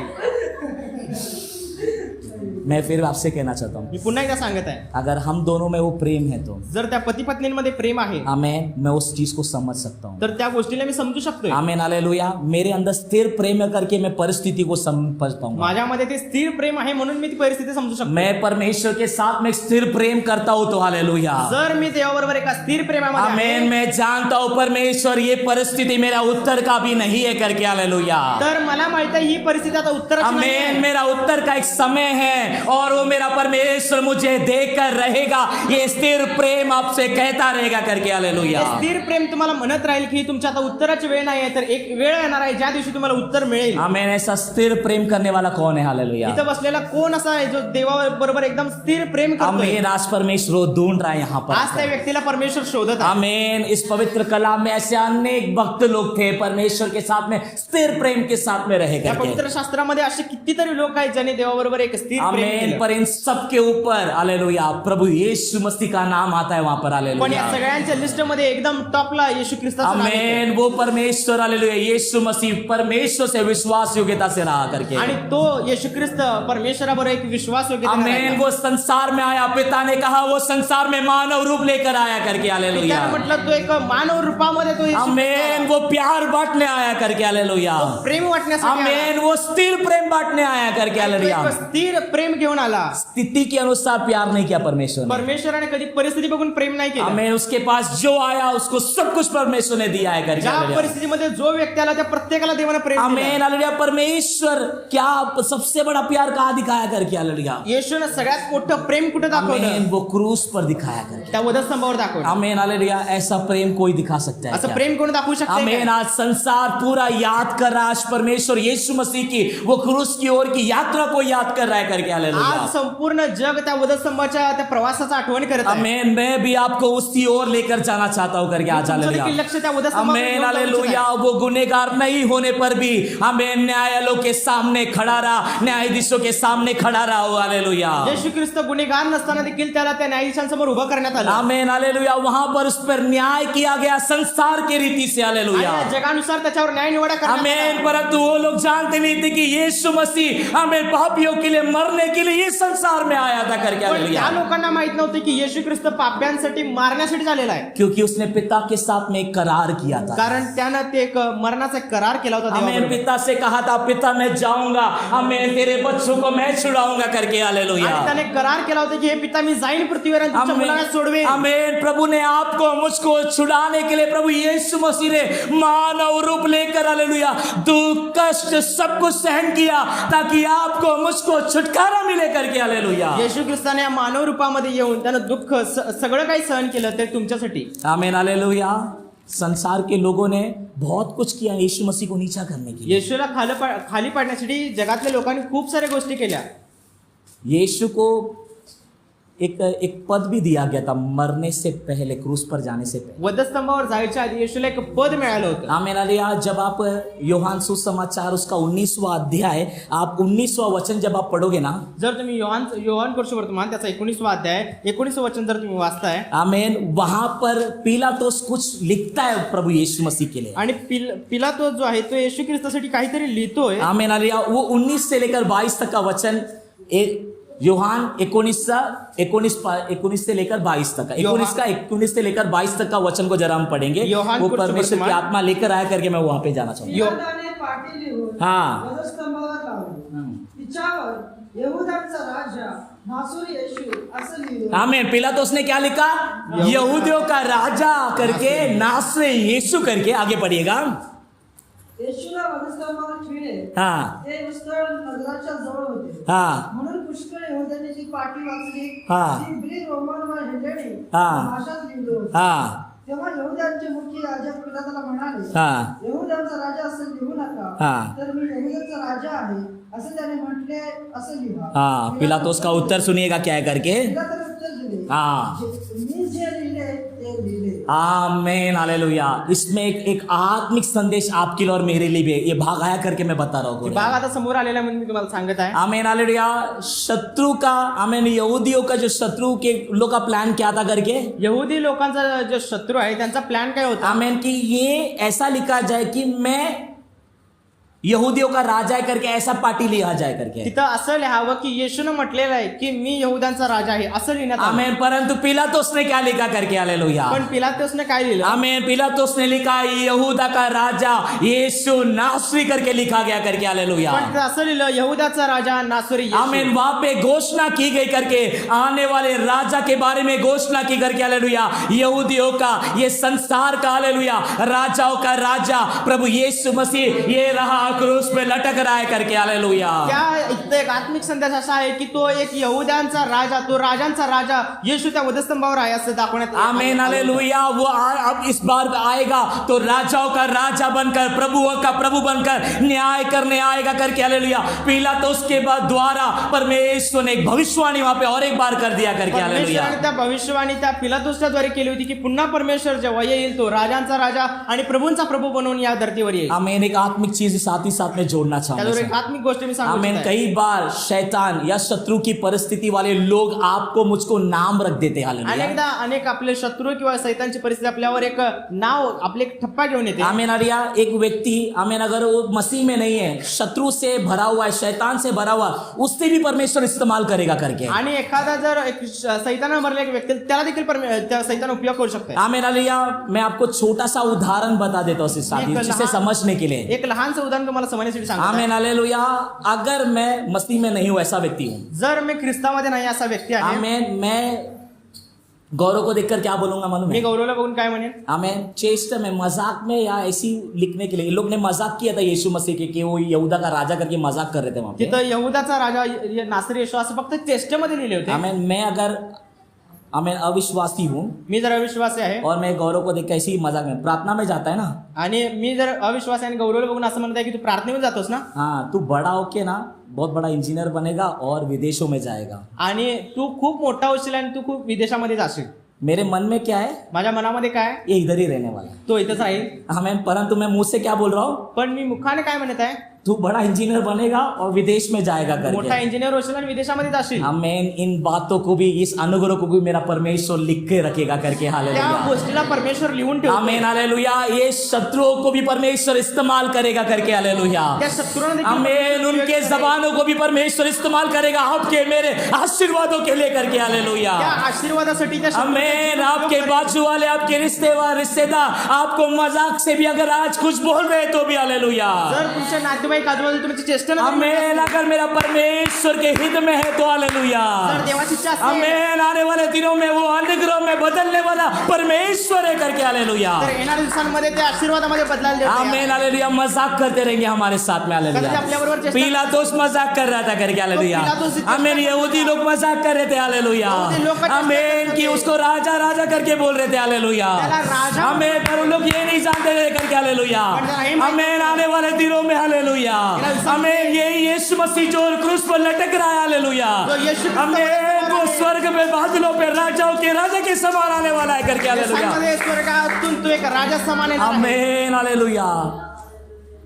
मैं फिर आपसे कहना चाहता हूँ, मी पुन्हा एकदा सांगत आहे, अगर हम दोनों में वो प्रेम है तो जर त्या पती पत्नींमध्ये प्रेम आहे आमेन, मैं उस चीज को समझ सकता हूँ। तर त्या गोष्टीला मी समजू शकतोय। आमेन। हालेलुया। मेरे अंदर स्थिर प्रेम है करके मैं परिस्थिति को समझ पाऊंगा। माझ्यामध्ये ते स्थिर प्रेम आहे म्हणून मी ती परिस्थिती समजू शकतो। मैं परमेश्वर के साथ में स्थिर प्रेम करता हूँ तो हालेलुया। जर मी देवाबरोबर एका स्थिर प्रेमामध्ये आमेन। आहे, मैं जानता हूँ परमेश्वर ये परिस्थिति मेरा उत्तर का भी नहीं है करके। हालेलुया। तर मला माहित आहे ही परिस्थिती आता उत्तराची नाही आहे। आमेन। मेरा उत्तर का एक समय है और वो मेरा परमेश्वर मुझे देकर रहेगा। ये स्थिर प्रेम आपसे कहता रहेगा करके। हालेलुया। ते स्थिर प्रेम तुम्हाला म्हणत राहील की तुमच्या आता उत्तराची वेळ नाही आहे, तर एक वेळ येणार आहे ज्या दिवशी तुम्हाला उत्तर मिळेल। आमेन। ऐसा स्थिर प्रेम करने वाला कौन है? हालेलुया। इथं बसलेला कोण असा आहे जो देवाबरोबर एकदम स्थिर प्रेम करतोय? आमेन। आज परमेश्वर वो ढूंढ रहा है यहाँ आज त्या पर। व्यक्तीला परमेश्वर शोधत आहे। आमेन। इस पवित्र कलाम में ऐसे अनेक भक्त लोग थे परमेश्वर के साथ में स्थिर प्रेम के साथ में रहे या करके। पवित्र शास्त्रामध्ये असे कितीतरी लोक आहेत ज्यांनी देवाबरोबर एक स्थिर प्रेम आमेन। केलं। पर इन सब के ऊपर हालेलुया प्रभु यीशु मसीह का नाम आता है वहां पर। पण या हालेलुया। सगळ्यांच्या लिस्ट मध्ये एकदम टॉपला येशू ख्रिस्ताचं नाव येतं। आमेन। वो परमेश्वर हालेलुया यीशु मसीह परमेश्वर से विश्वास योग्यता से रहा करके। आणि तो येशू ख्रिस्त परमेश्वराबरोबर एक विश्वास योग्य आमेन। वो संसार में आया, पिता ने कहा वो संसार में मानव रूप लेकर आया करके। हालेलुया। म्हटलं तो एक मानव रूपामध्ये तो येशू आमेन। वो प्यार बांटने आया करके। हालेलुया। प्रेम वाटण्यासाठी आला। आमेन। वो स्थिर प्रेम बांटने आया करके। तो हालेलुया। एक स्थिर प्रेम घेऊन आला। स्थिति के अनुसार प्यार नहीं किया परमेश्वर ने। परमेश्वराने कधी परिस्थिती बघून प्रेम नाही केलं। आमेन। उसके पास जो आया उसको सब कुछ परमेश्वर ने दिया है करके। ज्या हालेलुया। परिस्थितीमध्ये जो व्यक्ती आला त्या प्रत्येकाला देवाने प्रेम दिलं। आमेन। हालेलुया। परमेश्वर क्या सबसे बड़ा प्यार कहाँ दिखाया करके। हालेलुया। येशूने सगळ्यात मोठं प्रेम कुठे दाखवलं? आमेन। वो क्रूस पर दिखाया करके। त्या वधस्तंभावर दाखवलं। आमेन। हालेलुया। ऐसा प्रेम कोई दिखा सकता है असं क्या? प्रेम कोण दाखवू शकते? आमेन। आज संसार पूरा याद कर रहा है आज परमेश्वर यीशु मसीह की वो क्रूस की ओर की यात्रा को याद कर रहा है करके। हालेलुया। आज संपूर्ण जग त्या वधस्तंभाच्या त्या प्रवासाचा आठवण करत आहे. आमेन। मैं भी आपको उसकी ओर लेकर जाना चाहता हूं करके आज तुमचं हालेलुया। देखील लक्ष त्या वधस्तंभाकडे आमेन घेऊन जाऊ इच्छित हालेलुया। आहे. वो गुनहगार नहीं होने पर भी आमेन न्यायालयों के सामने खड़ा रहा, न्यायाधीशों के सामने खड़ा रहा हो हालेलुया। येशू ख्रिस्त गुन्हेगार नसताना देखील त्याला त्या न्यायाधीशांसमोर उभं करण्यात आलं. Amen hallelujah. वहां पर उस पर न्याय किया गया संसार के रीति से हालेलुया। आणि जगानुसार त्याच्यावर न्याय निवाडा करण्यात आमेन। आला. परंतु वो लोग जानते नहीं थे कि यीशु मसीह आमेन पापियों के लिए मरने के लिए इस संसार में आया था करके पण हालेलुया। त्या लोकांना माहित नव्हते की येशू ख्रिस्त पाप्यांसाठी मारण्यासाठी झालेला आहे. क्योंकि उसने पिता के साथ में एक करार किया था। कारण त्यानं ते एक मरणाचा एक करार केला होता आमेन। देवाबरोबर. पिता से कहा था पिता मैं जाऊंगा, आमेन तेरे बच्चों को मैं छुड़ाऊंगा करके हालेलुया। आणि त्याने करार केला होता की हे पिता मी जाईन पृथ्वीवर आणि तुमच्या मुलांना सोडवेन. आमेन। प्रभु ने आपको मुझको छुड़ाने के लिए प्रभु यीशु मसीह ने मानव रूप लेकर हालेलुया दुख कष्ट सब कुछ सहन किया ताकि आपको मुझको छुटकारा मिले करके हालेलुया। येशू ख्रिस्ताने या मानव रूपामध्ये येऊन त्यानं दुःख सगळं काही सहन केलं ते तुमच्यासाठी. Amen hallelujah. संसार के लोगों ने बहुत कुछ किया यीशु मसीह को नीचा करने के लिए। येशूला खाली पाडण्यासाठी जगातल्या लोकांनी खूप साऱ्या गोष्टी केल्या. यीशु को एक पद भी दिया गया था मरने से पहले, क्रूस पर जाने से पहले। वधस्तंभावर जायच्या आधी येशूला एक पद मिळालं होतं. Amen hallelujah. जब आप योहान सुसमाचार उसका 19वां अध्याय, आप 19वां वचन जब आप पढ़ोगे ना, जर तुम्ही योहान वर्तमान त्याचा 19वां अध्याय 19 वचन जर तुम्ही वाचताय, आमेन, वहां पर पिलातोस कुछ लिखता है प्रभु यीशु मसीह के लिए। आणि पिलातोस जो आहे तो येशू ख्रिस्तासाठी काहीतरी लिहितोय. Amen hallelujah. वो 19 से लेकर 22 तक का वचन योहान 19 से लेकर 22 तक का 19 से लेकर 22 तक का वचन को जरा हम पढ़ेंगे। योहान वो पुरुष परमेश्वर की वर्तमान। आत्मा लेकर आया करके मैं वहां पे जाना चाहूंगा। पिलाताने पाटी लिहून हा। वधस्तंभावर लावली. तिच्यावर यहूदांचा राजा नासुरी येशू असं लिहिलं. आमेन। पिलातोस ने क्या लिखा? यहूदियों का राजा करके नासरे यीशु करके आगे पढ़िएगा। येशूला वधस्तंभावर खिळले. हाँ ते स्थळ नगराच्या जवळ होते. हाँ म्हणून पुष्कळ यहूद्यांनी ती पाटी वाचली. हा. ती ब्री रोमनवर हेलेली हा. भाषात लिहिली होती. हाँ तेव्हा यहूद्यांचे मुख्य याजक पिलाताला म्हणाले, हाँ यहूद्यांचा राजा असं लिहू नका, हा. तर मी यहूद्यांचा राजा आहे असं त्याने म्हटले असं लिहा. हाँ। पिलातोस का उत्तर सुनिएगा क्या है करके। पिलाताने उत्तर दिले, हा. मी जे लिहिले ते लिहिले. Amen hallelujah. इसमें एक आत्मिक संदेश आपके लिए और मेरे लिए भी है। ये भाग आया करके मैं बता रहा हूँ। भाग आता समोर आलेला म्हणून मी तुम्हाला सांगत आहे. Amen hallelujah. शत्रु का, आमेन, यहूदियों का जो शत्रु के लोग का प्लान क्या था करके, यहूदी लोकांचा जो शत्रू आहे त्यांचा प्लॅन काय होता? आमेन, कि ये ऐसा लिखा जाए कि मैं यहूदियों का राजा है करके ऐसा पार्टी लिहा जाए करके। तिथं असं लिहावं की येशूनं म्हटलेलं आहे की मी यहूदांचा राजा आहे असं लिहिण्यात आलं. आमेन। परंतु पिलातोस ने क्या लिखा करके हालेलुया। पण पिलातोसने काय लिहिलं? आमेन। पिलातोस ने लिखा यहूदा का राजा यीशु नासरी करके लिखा गया करके हालेलुया। पण तिथं असं लिहिलं यहूदाचा राजा नासरी येशू. आमीन। वहां पे घोषणा की गई करके आने वाले राजा के बारे में घोषणा की करके हालेलुया यहूदियों का, ये संसार का हालेलुया राजाओं का राजा प्रभु यीशु मसीह ये रहा क्रूस पे लटक रहा है करके हालेलुया। त्या इथं एक आत्मिक संदेश असा आहे की तो एक यहूद्यांचा राजा, तो राजांचा राजा येशू त्या वधस्तंभावर आहे असं दाखवण्यात आमीन हालेलुया। वो अब इस बार आएगा तो राजाओं का राजा बनकर, प्रभुओं का प्रभु बनकर न्याय करने आएगा करके हालेलुया। पिलातोस के बाद द्वारा परमेश्वर ने एक भविष्यवाणी वहां पे और एक बार कर दिया करके हालेलुया। परमेश्वराने त्या भविष्यवाणी त्या पिलातोसच्या द्वारे केली होती की पुन्हा परमेश्वर जेव्हा येईल तो राजांचा राजा आणि प्रभूंचा प्रभू बनवून या धर्तीवर येईल. आमीन। एक आत्मिक चीज साथ ही साथ में जोड़ना त्यावर एक चाहूंगा। आत्मिक गोष्ट मी सांगू आमीन। इच्छित आहे. कई बार शैतान या शत्रु की परिस्थिति वाले लोग आपको मुझको नाम रख देते हैं हालेलुया। अनेक आपले शत्रू किंवा सैतानची परिस्थिती आपल्यावर एक नाव, आपले एक ठप्पा घेऊन येते. आमीन हालेलुया। एक व्यक्ति आमीन अगर वो मसीह में नहीं है, शत्रु से भरा हुआ है, शैतान से भरा हुआ, उससे भी परमेश्वर इस्तेमाल करेगा करके। आणि एखादा जर एक सैताना भरलेला एक व्यक्ती त्याला देखील त्या सैतान उपयोग करू शकते. आमीन हालेलुया। मैं आपको छोटा सा उदाहरण बता देता हूँ जिसे समझने के लिए। एक लहानसं उदाहरण तुम्हाला समजण्यासाठी सांगतो. आमीन हालेलुया। अगर मैं मसीह में नहीं हूँ ऐसा व्यक्ति हूँ, जर मी ख्रिस्तामध्ये नाही असा व्यक्ती आहे, आमीन, मैं गौरव को देखकर क्या बोलूंगा मालूम मी है? गौरवला बघून काय म्हणेन? आमीन। चेष्टा में, मजाक में या ऐसी लिखने के लिए, इन लोग ने मजाक किया था यीशु मसीह के कि वो यहूदा का राजा करके मजाक कर रहे थे वहां पे। तिथं यहूदाचा राजा नासरी येशू असं फक्त चेष्टेमध्ये लिहिले होते. आमीन। मैं अगर मैं अविश्वासी हूँ मी जर अविश्वासी आहे और मैं गौरव को देख के ऐसी ही मजाक में प्रार्थना में जाता है ना, आणि मी जर अविश्वासी आणि गौरवला बघून असं म्हणत आहे की तू प्रार्थनेमध्ये जातोस ना, हाँ तू बड़ा होके ना बहुत बड़ा इंजीनियर बनेगा और विदेशों में जाएगा। आणि तू खूप मोठा होशील आणि तू खूप विदेशामध्ये जाशील. मेरे मन में क्या है, माझ्या मनामध्ये काय आहे? ये इधर ही रहने वाला है। तो इथंच राहील. परंतु मैं मुंह से क्या बोल रहा हूँ, पण मी मुखाने काय म्हणत आहे? तू बड़ा इंजीनियर बनेगा और विदेश में जाएगा मोठा करके। इंजिनियर होशील आणि विदेशामध्ये जाशील. आमेन। इन बातों को भी, इस अनुग्रह को भी मेरा परमेश्वर लिख के रखेगा करके। त्या हालेलुया गोष्टीला परमेश्वर लिहून ठेवतो. Amen hallelujah. ये शत्रुओं को भी परमेश्वर इस्तेमाल करेगा करके। हालेलुया त्या शत्रूंना देखील आमेन। उनके जबानों को भी परमेश्वर इस्तेमाल करेगा आपके मेरे आशीर्वादों के लिए करके। हालेलुया त्या आशीर्वादासाठी त्या आमेन। आपके बाजू वाले, आपके रिश्तेदार आपको मजाक से भी अगर आज कुछ बोल रहे तो भी हालेलुया जर तुमचे नातेवाईक आजूबाजू तुमची चेष्टा न आमेन। अगर मेरा परमेश्वर के हित में है तो हालेलुया जर देवाची इच्छा असेल आमेन। आने वाले दिनों में वो अनुग्रह में बदलने वाला परमेश्वर है करके। हालेलुया तर येणाऱ्या दिवसांमध्ये ते आशीर्वादामध्ये बदलायला देतो. Amen hallelujah. मजाक करते रहेंगे हमारे साथ में। कदाचित हालेलुया आपल्याबरोबर चेष्टा पिलातुस मजाक कर रहा था करके। Hallelujah amen. यहूदी लोग मजाक कर रहे थे। हालेलुया आमेन कि उसको राजा राजा करके बोल रहे थे। Hallelujah amen. पर लोग ये नहीं जानते थे करके। Hallelujah amen. आने वाले दिनों में हालेलुया आमेन ये यीशु मसीह जो क्रूस पर लटक रहा है। Hallelujah amen. वो स्वर्ग में बादलों पे राजाओं के राजा के समान आने वाला है करके। हालेलुया दिवसांमध्ये स्वर्गातून तू एक राजा समान येणार आहे. Amen hallelujah.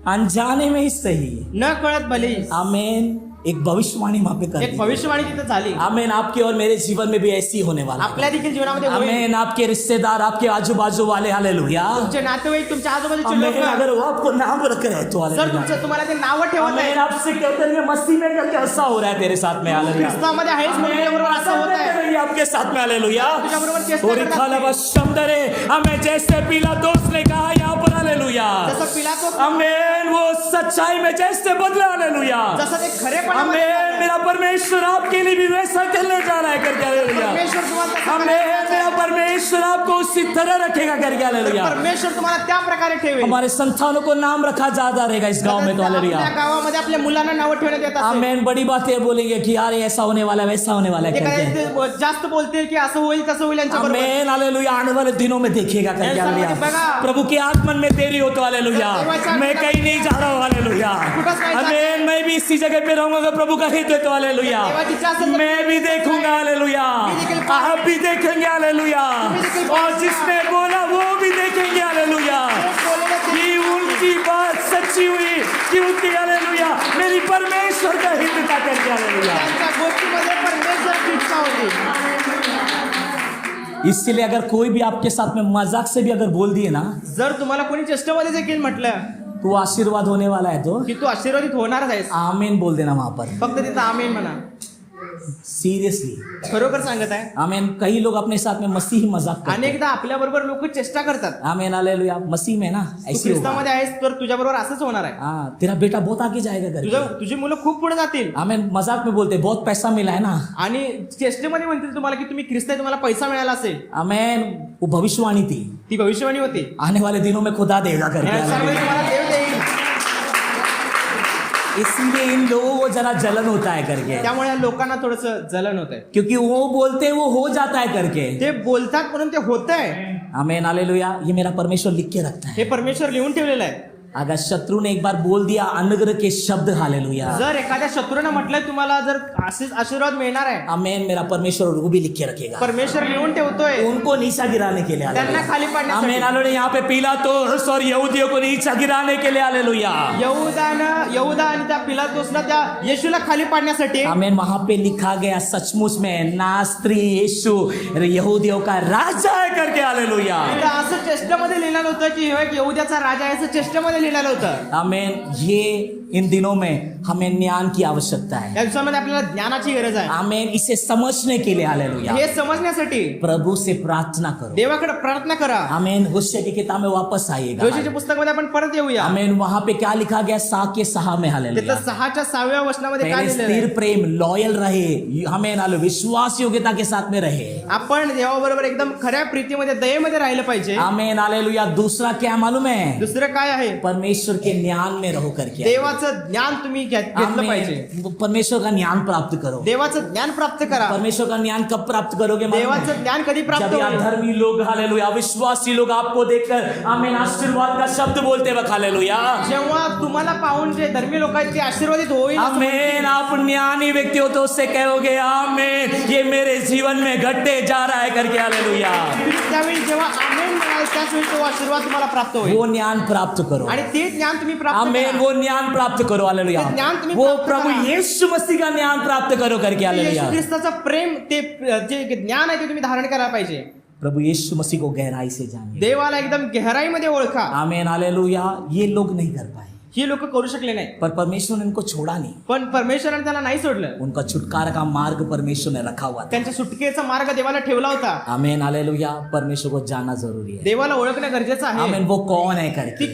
अनजाने में ही सही न कळत भले आमेन एक भविष्यवाणी वहां पे कर एक दी। भविष्यवाणी तिथे झाली. आमेन। आपके और मेरे जीवन में भी ऐसी होने वाला है। आपल्या देखील जीवनामध्ये होईल. आमेन। आपके रिश्तेदार, आपके आजू बाजू वाले हालेलुया तुमचे नातेवाईक, तुमच्या आजूबाजूचे आमेन। लोक अगर वो आपको नाम रख रहे हैं तो जर हालेलुया तुम्हाला ते नाव ठेवत आहे, आमेन। आपसे कहते हैं मसीह में करके ऐसा हो रहा है तेरे साथ में। हालेलुया ख्रिस्तामध्ये आहेस म्हणून तुझ्याबरोबर असं होत आहे. आपके साथ में। हालेलुया तुझ्याबरोबर चेष्टा और करतात. खाला शमदरे हमें जैसे पिलातुस ने कहा यहाँ पर। हालेलुया जसं पिलातुस आमेन। वो सच्चाई में जैसे बदला। हालेलुया जसं ते खरेपणामध्ये आमेन। मेरा परमेश्वर आपके लिए भी वैसा करने जा रहा है करके। हालेलुया परमेश्वर तुम्हाला तसं आमेन। करायचं मेरा आहे. परमेश्वर आपको उसी तरह रखेगा करके। हालेलुया परमेश्वर तुम्हाला त्या प्रकारे ठेवेल. हमारे संतानों को नाम रखा जाता रहेगा इस गांव में तो। हालेलुया आपल्या गावामध्ये आपल्या मुलांना नाव ठेवण्यात येत असेल. आमेन। बड़ी बातें बोलेंगे कि यार ऐसा होने वाला है, वैसा होने वाला है ते करके। कदाचित जास्त बोलतील की असं होईल तसं होईल यांच्या बरोबर. Amen hallelujah. आने वाले दिनों में देखिएगा करके। हालेलुया प्रभु के आगमन में देरी हो तो। हालेलुया मैं कहीं नहीं जा रहा हूँ। Hallelujah amen. मैं भी इसी जगह पे रहूंगा अगर प्रभु का हित है तो। हालेलुया मैं भी देखूंगा। हालेलुया आप भी देखेंगे। हालेलुया और जिसने बोला वो भी देखेंगे। हालेलुया कि उनकी बात सच्ची हुई क्योंकि हालेलुया मेरी परमेश्वर का हित था करके। हालेलुया त्यांच्या गोष्टीमध्ये परमेश्वरची इच्छा होती. इसलिए अगर कोई भी आपके साथ में मजाक से भी अगर बोल दिए ना जर तुम्हाला कोणी चेष्टेमध्ये देखील म्हटलं तो आशीर्वाद होने वाला है तो की तू आशीर्वादित होणारच आहेस, आमीन बोल देना वहां पर। फक्त तिथं आमीन म्हणा. सीरियसली खरोखर सांगत आहे. आमीन। कई लोग अपने साथ में मसीही मजाक करते हैं। अनेकदा आपल्या बरोबर लोक चेष्टा करतात. आमीन हालेलुया। मसीह में ना तू ऐसी होगा। ख्रिस्तामध्ये आहेस तर तुझ्या बरोबर असंच होणार आहे. हाँ तेरा बेटा बहुत आगे जाएगा करके। तुझी मुलं खूप पुढे जातील. आमीन। मजाक में बोलते बहुत पैसा मिला है ना। आणि चेष्टेमध्ये म्हणतील तुम्हाला की तुम्ही ख्रिस्त आहे, तुम्हाला पैसा मिळाला असेल. आमीन। वो भविष्यवाणी थी ती भविष्यवाणी होती. आने वाले दिनों में खुदा देगा करके। या सर्वांनी हालेलुया। तुम्हाला देव देईल. इसलिए इन लोगों को जरा जलन होता है करके त्यामुळे या लोकांना थोडस जलन होत आहे. क्योंकि वो बोलते हैं वो हो जाता है करके। ते बोलतात म्हणून ते होत आहे. आमीन हालेलुया। ये मेरा परमेश्वर लिख के रखता है। हे परमेश्वर लिहून ठेवलेलं आहे. अगर शत्रु ने एक बार बोल दिया अनुग्रह के शब्द हालेलुया जर एखाद्या शत्रूने म्हटलं तुम्हाला जर असेच आशीर्वाद मिळणार आहे, आमीन मेरा परमेश्वर वो भी लिख के रखेगा। परमेश्वर लिहून ठेवतोय उनको नीचा गिराने के लिए। त्यांना खाली आमीन पाडण्यासाठी. हालेलुया। यहाँ पे पिलातुस और यहूदियों को नीचा गिराने के लिए। हालेलुया यहूदा आणि त्या पिलातुसला त्या येशूला खाली पाडण्यासाठी. आमीन। वहां पे लिखा गया सचमुच में नास्त्री यीशु यहूदियों का राजा है करके। हालेलुया तिथं असं चेष्टामध्ये लिहिलेलं होतं की ह्यो एक यहूद्याचा राजा आहे, असं चेष्टामध्ये लिहिलेलं होतं. आमीन। ये इन दिनों में हमें ज्ञान की आवश्यकता है। या दिवसामध्ये आपल्याला ज्ञानाची गरज आहे. आमीन। इसे समझने के लिए। हालेलुया हे समजण्यासाठी प्रभु से प्रार्थना करो। देवाकडे प्रार्थना करा. आमीन। होशे की किताब में वापस आइएगा। जोशीच्या पुस्तकामध्ये आपण परत येऊया. आमीन। वहां पे क्या लिखा गया 6:6 में। हालेलुया तिथं 6:6 वचनामध्ये काय पहले लिहिलेलं स्थिर आहे? प्रेम लॉयल रहे। हमें नालो विश्वास योग्यता के साथ में रहे। आपण देवाबरोबर एकदम खऱ्या प्रीतीमध्ये दयेमध्ये राहिलं पाहिजे. आमीन हालेलुया। दूसरा क्या मालूम है? दुसरं काय आहे? परमेश्वर के ज्ञान में रहो करके। देवाचं देवाचं ज्ञान तुम्ही घेतलं पाहिजे. आमीन. परमेश्वर का ज्ञान प्राप्त करो. देवाचं ज्ञान प्राप्त करा. परमेश्वर का ज्ञान कब प्राप्त करोगे? देवाचं ज्ञान कधी प्राप्त जब ये होईल? अधर्मी लोग, हालेलुया, अविश्वासी लोग आपको देखकर आमीन आशीर्वाद का शब्द बोलते वक्त, हालेलुया, जेव्हा तुम्हाला पाहून जे धर्मी लोक आहेत ते आशीर्वादित होईल असं आमीन, आप ज्ञानी व्यक्ति हो तो उससे कहोगे आमीन, ये मेरे जीवन में घटते जा रहा है करके, हालेलुया. म्हणतील. त्यावेळी जेव्हा आमेन म्हणाल त्याच वेळी तो आशीर्वाद तुम्हाला प्राप्त होईल. वो ज्ञान प्राप्त करो. आणि ते ज्ञान तुम्ही प्राप्त आमीन. करा. वो ज्ञान प्राप्त करो, हालेलुया. ते ज्ञान तुम्ही वो प्राप्त प्रभु करा. यीशु मसीह का ज्ञान प्राप्त करो करके, हालेलुया. येशू ख्रिस्ताचं प्रेम ते जे ज्ञान आहे ते तुम्ही धारण करायला पाहिजे. प्रभु यीशु मसीह को गहराई से जानिए. देवाला एकदम गहराईमध्ये ओळखा. आमीन, हालेलुया. ये लोग नहीं कर पाए, ही लोक करू शकले नाही, पर परमेश्वर ने इनको छोड़ा नहीं. पण परमेश्वराने त्याला नाही सोडलं. उनका छुटकारा का मार्ग परमेश्वर ने रखा हुआ था. त्यांच्या सुटकेचा मार्ग देवाला ठेवला होता. आमीन, हालेलुया. परमेश्वर को जानना जरूरी है. देवाला ओळखणं गरजेचं आहे आमीन. वो कौन है करके,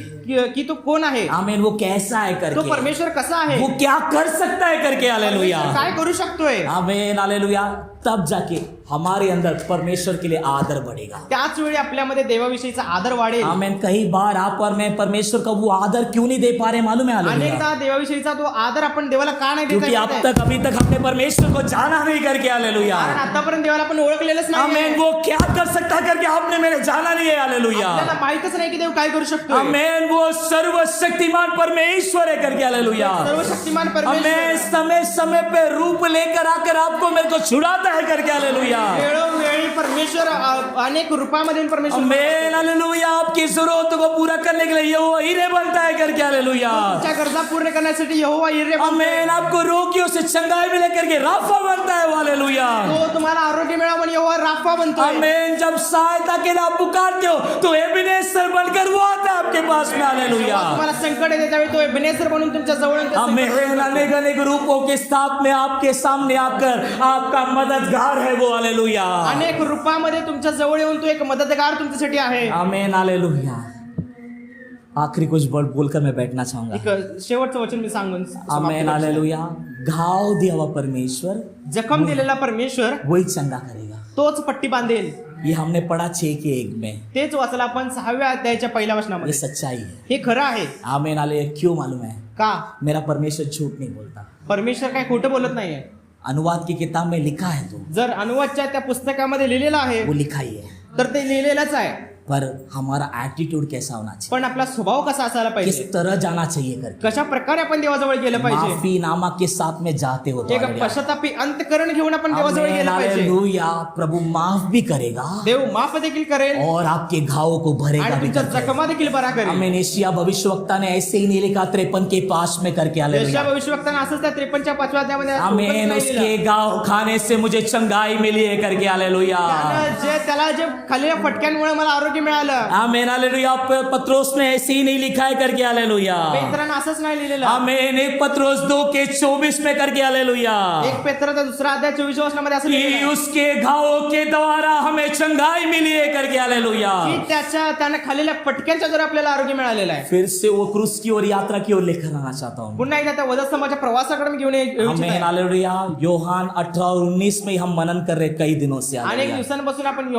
की तो कोण आहे, आमीन. वो कैसा है तो करके, परमेश्वर कसा आहे, वो क्या कर सकता है करके, हालेलुया. परमेश्वर काय करू शकतोय. आमीन, हालेलुया. तब जाके हमारे अंदर परमेश्वर के लिए आदर बढ़ेगा. त्याच वेळी आपल्यामध्ये देवाविषयीचा आदर वाढेल. आमीन. कई बार आप और मैं परमेश्वर का वो आदर क्यों नहीं दे पा रहे, मालूम है? हालेलुया. अनेकदा देवाविषयीचा तो आदर आपण देवाला का नाही देत क्योंकि अब आहे? तक अभी तक हमने परमेश्वर को जाना नहीं करके, हालेलुया. कारण आतापर्यंत देवाला आपण ओळखलेलंच नाही. आमीन. वो क्या कर सकता करके आपने मैंने जाना नहीं है, हालेलुया. आपल्याला माहितच नाही की देव काय करू शकतो. आमीन. वो सर्वशक्तिमान परमेश्वर है करके, हालेलुया. सर्वशक्तिमान हमें परमेश्वर समय समय पे रूप लेकर आकर आपको मेरे को छुड़ाता है करके, हालेलुया. वेळोवेळी परमेश्वर अनेक रूपामध्ये परमेश्वर आमीन, हालेलुया. आपकी जरूरतों को पूरा करने के लिए ये वो हीरे बनता है करके, हालेलुया. तुमच्या गरजा पूर्ण करण्यासाठी यहोवा यिरे बनतो. आमीन. आपको रोगियों से चंगाई मिले करके राफा बनता है, हालेलुया. तो तुम्हाला आरोग्य मिळावं म्हणून यहोवा राफा बनतो. आमीन. जब सहायता के लिए आप पुकारते हो तो एबिनेजर बनकर वो आता है आपके पास में, हालेलुया. तुम्हाला संकट येते त्यावेळी तो एबनेसर बनून तुमच्या जवळ येतो. आमीन. अनेक अनेक रूपों के साथ में आपके सामने आकर आपका मददगार है वो, हालेलुया. अनेक रूपामध्ये तुमच्या जवळ येऊन तो एक मदतगार तुमच्यासाठी आहे. आमीन, हालेलुया. आखिरी कुछ वर्ड बोलकर मैं बैठना चाहूंगा. एक शेवटचं वचन मी सांगून समाप्त आमीन, करतो. हालेलुया. घाव दिया हुआ परमेश्वर जखम दिलेला परमेश्वर वही चंगा करेगा. तोच पट्टी बांधेल. ये हमने पढ़ा 6:1 में. तेच वाचलं आपण 6व्या अध्यायाच्या पहिल्या ये वचनामध्ये. सच्चाई है. हे खरं आहे. आमीन, हालेलुया. क्यों मालूम है? का मेरा परमेश्वर झूठ नहीं बोलता. परमेश्वर काय खोटं बोलत नाहीये. अनुवाद की किताब में लिखा है तो जर अनुवादच्या त्या पुस्तकामध्ये लिहिलेलं आहे वो लिखा ही है, तर ते लिहिलेलंच आहे. पर हमारा एटीट्यूड कैसा होना चाहिए, पण आपला स्वभाव कसा असायला किस पाहिजे, तरह जाना चाहिए करके. कशा प्रकारे आपण देवाजवळ गेलं पाहिजे. माफी नामा के साथ में जाते हो तो, एक पश्चातापी अंतकरण घेऊन आपण देवाजवळ आमीन, गेलं पाहिजे. हालेलुया. प्रभु माफ भी करेगा देव माफ देखील करेल और आपके घावों को भरेगा आणि भी तुमच्या करके. जखमा देखील बरा करेल. आमीन. एशिया भविष्यवक्ता ने ऐसे ही नहीं लिखा 53 के पास में करके, यशाया हालेलुया. भविष्यवक्ताने असंच त्या 53च्या 5व्या अध्यायामध्ये आमीन. उसके घाव खाने से मुझे चंगाई मिली है करके, हालेलुया. त्याला जे खाल्लेल्या फटक्यांमुळे मला आरोग्य मिळालं. आमीन, हालेलुया. पत्रोस ने ऐसे ही नहीं लिखा है करके, हालेलुया. पेत्रानं असंच नाही लिहिलेलं. आमीन. 1 पत्रोस 2:24 में करके, हालेलुया. एक पेत्राचा दुसरा अध्याय 24 वचनामध्ये असं कि लिहिलेलं आहे उसके घावों के द्वारा हमें चंगाई मिली है करके, हालेलुया. की त्याने खाल्लेल्या फटक्यांच्या द्वारे आपल्याला आरोग्य मिळालेलं आहे. फिर से वो क्रूस की ओर यात्रा की ओर लेकर आना चाहता हूँ. पुन्हा एकदा त्या वधस्तंभाच्या प्रवासाकडे मी घेऊन येऊ इच्छित आमीन, आहे. हालेलुया. योहान 18 और 19 में हम मनन कर रहे कई दिनों से, अनेक हालेलुया. दिवसांपासून आपण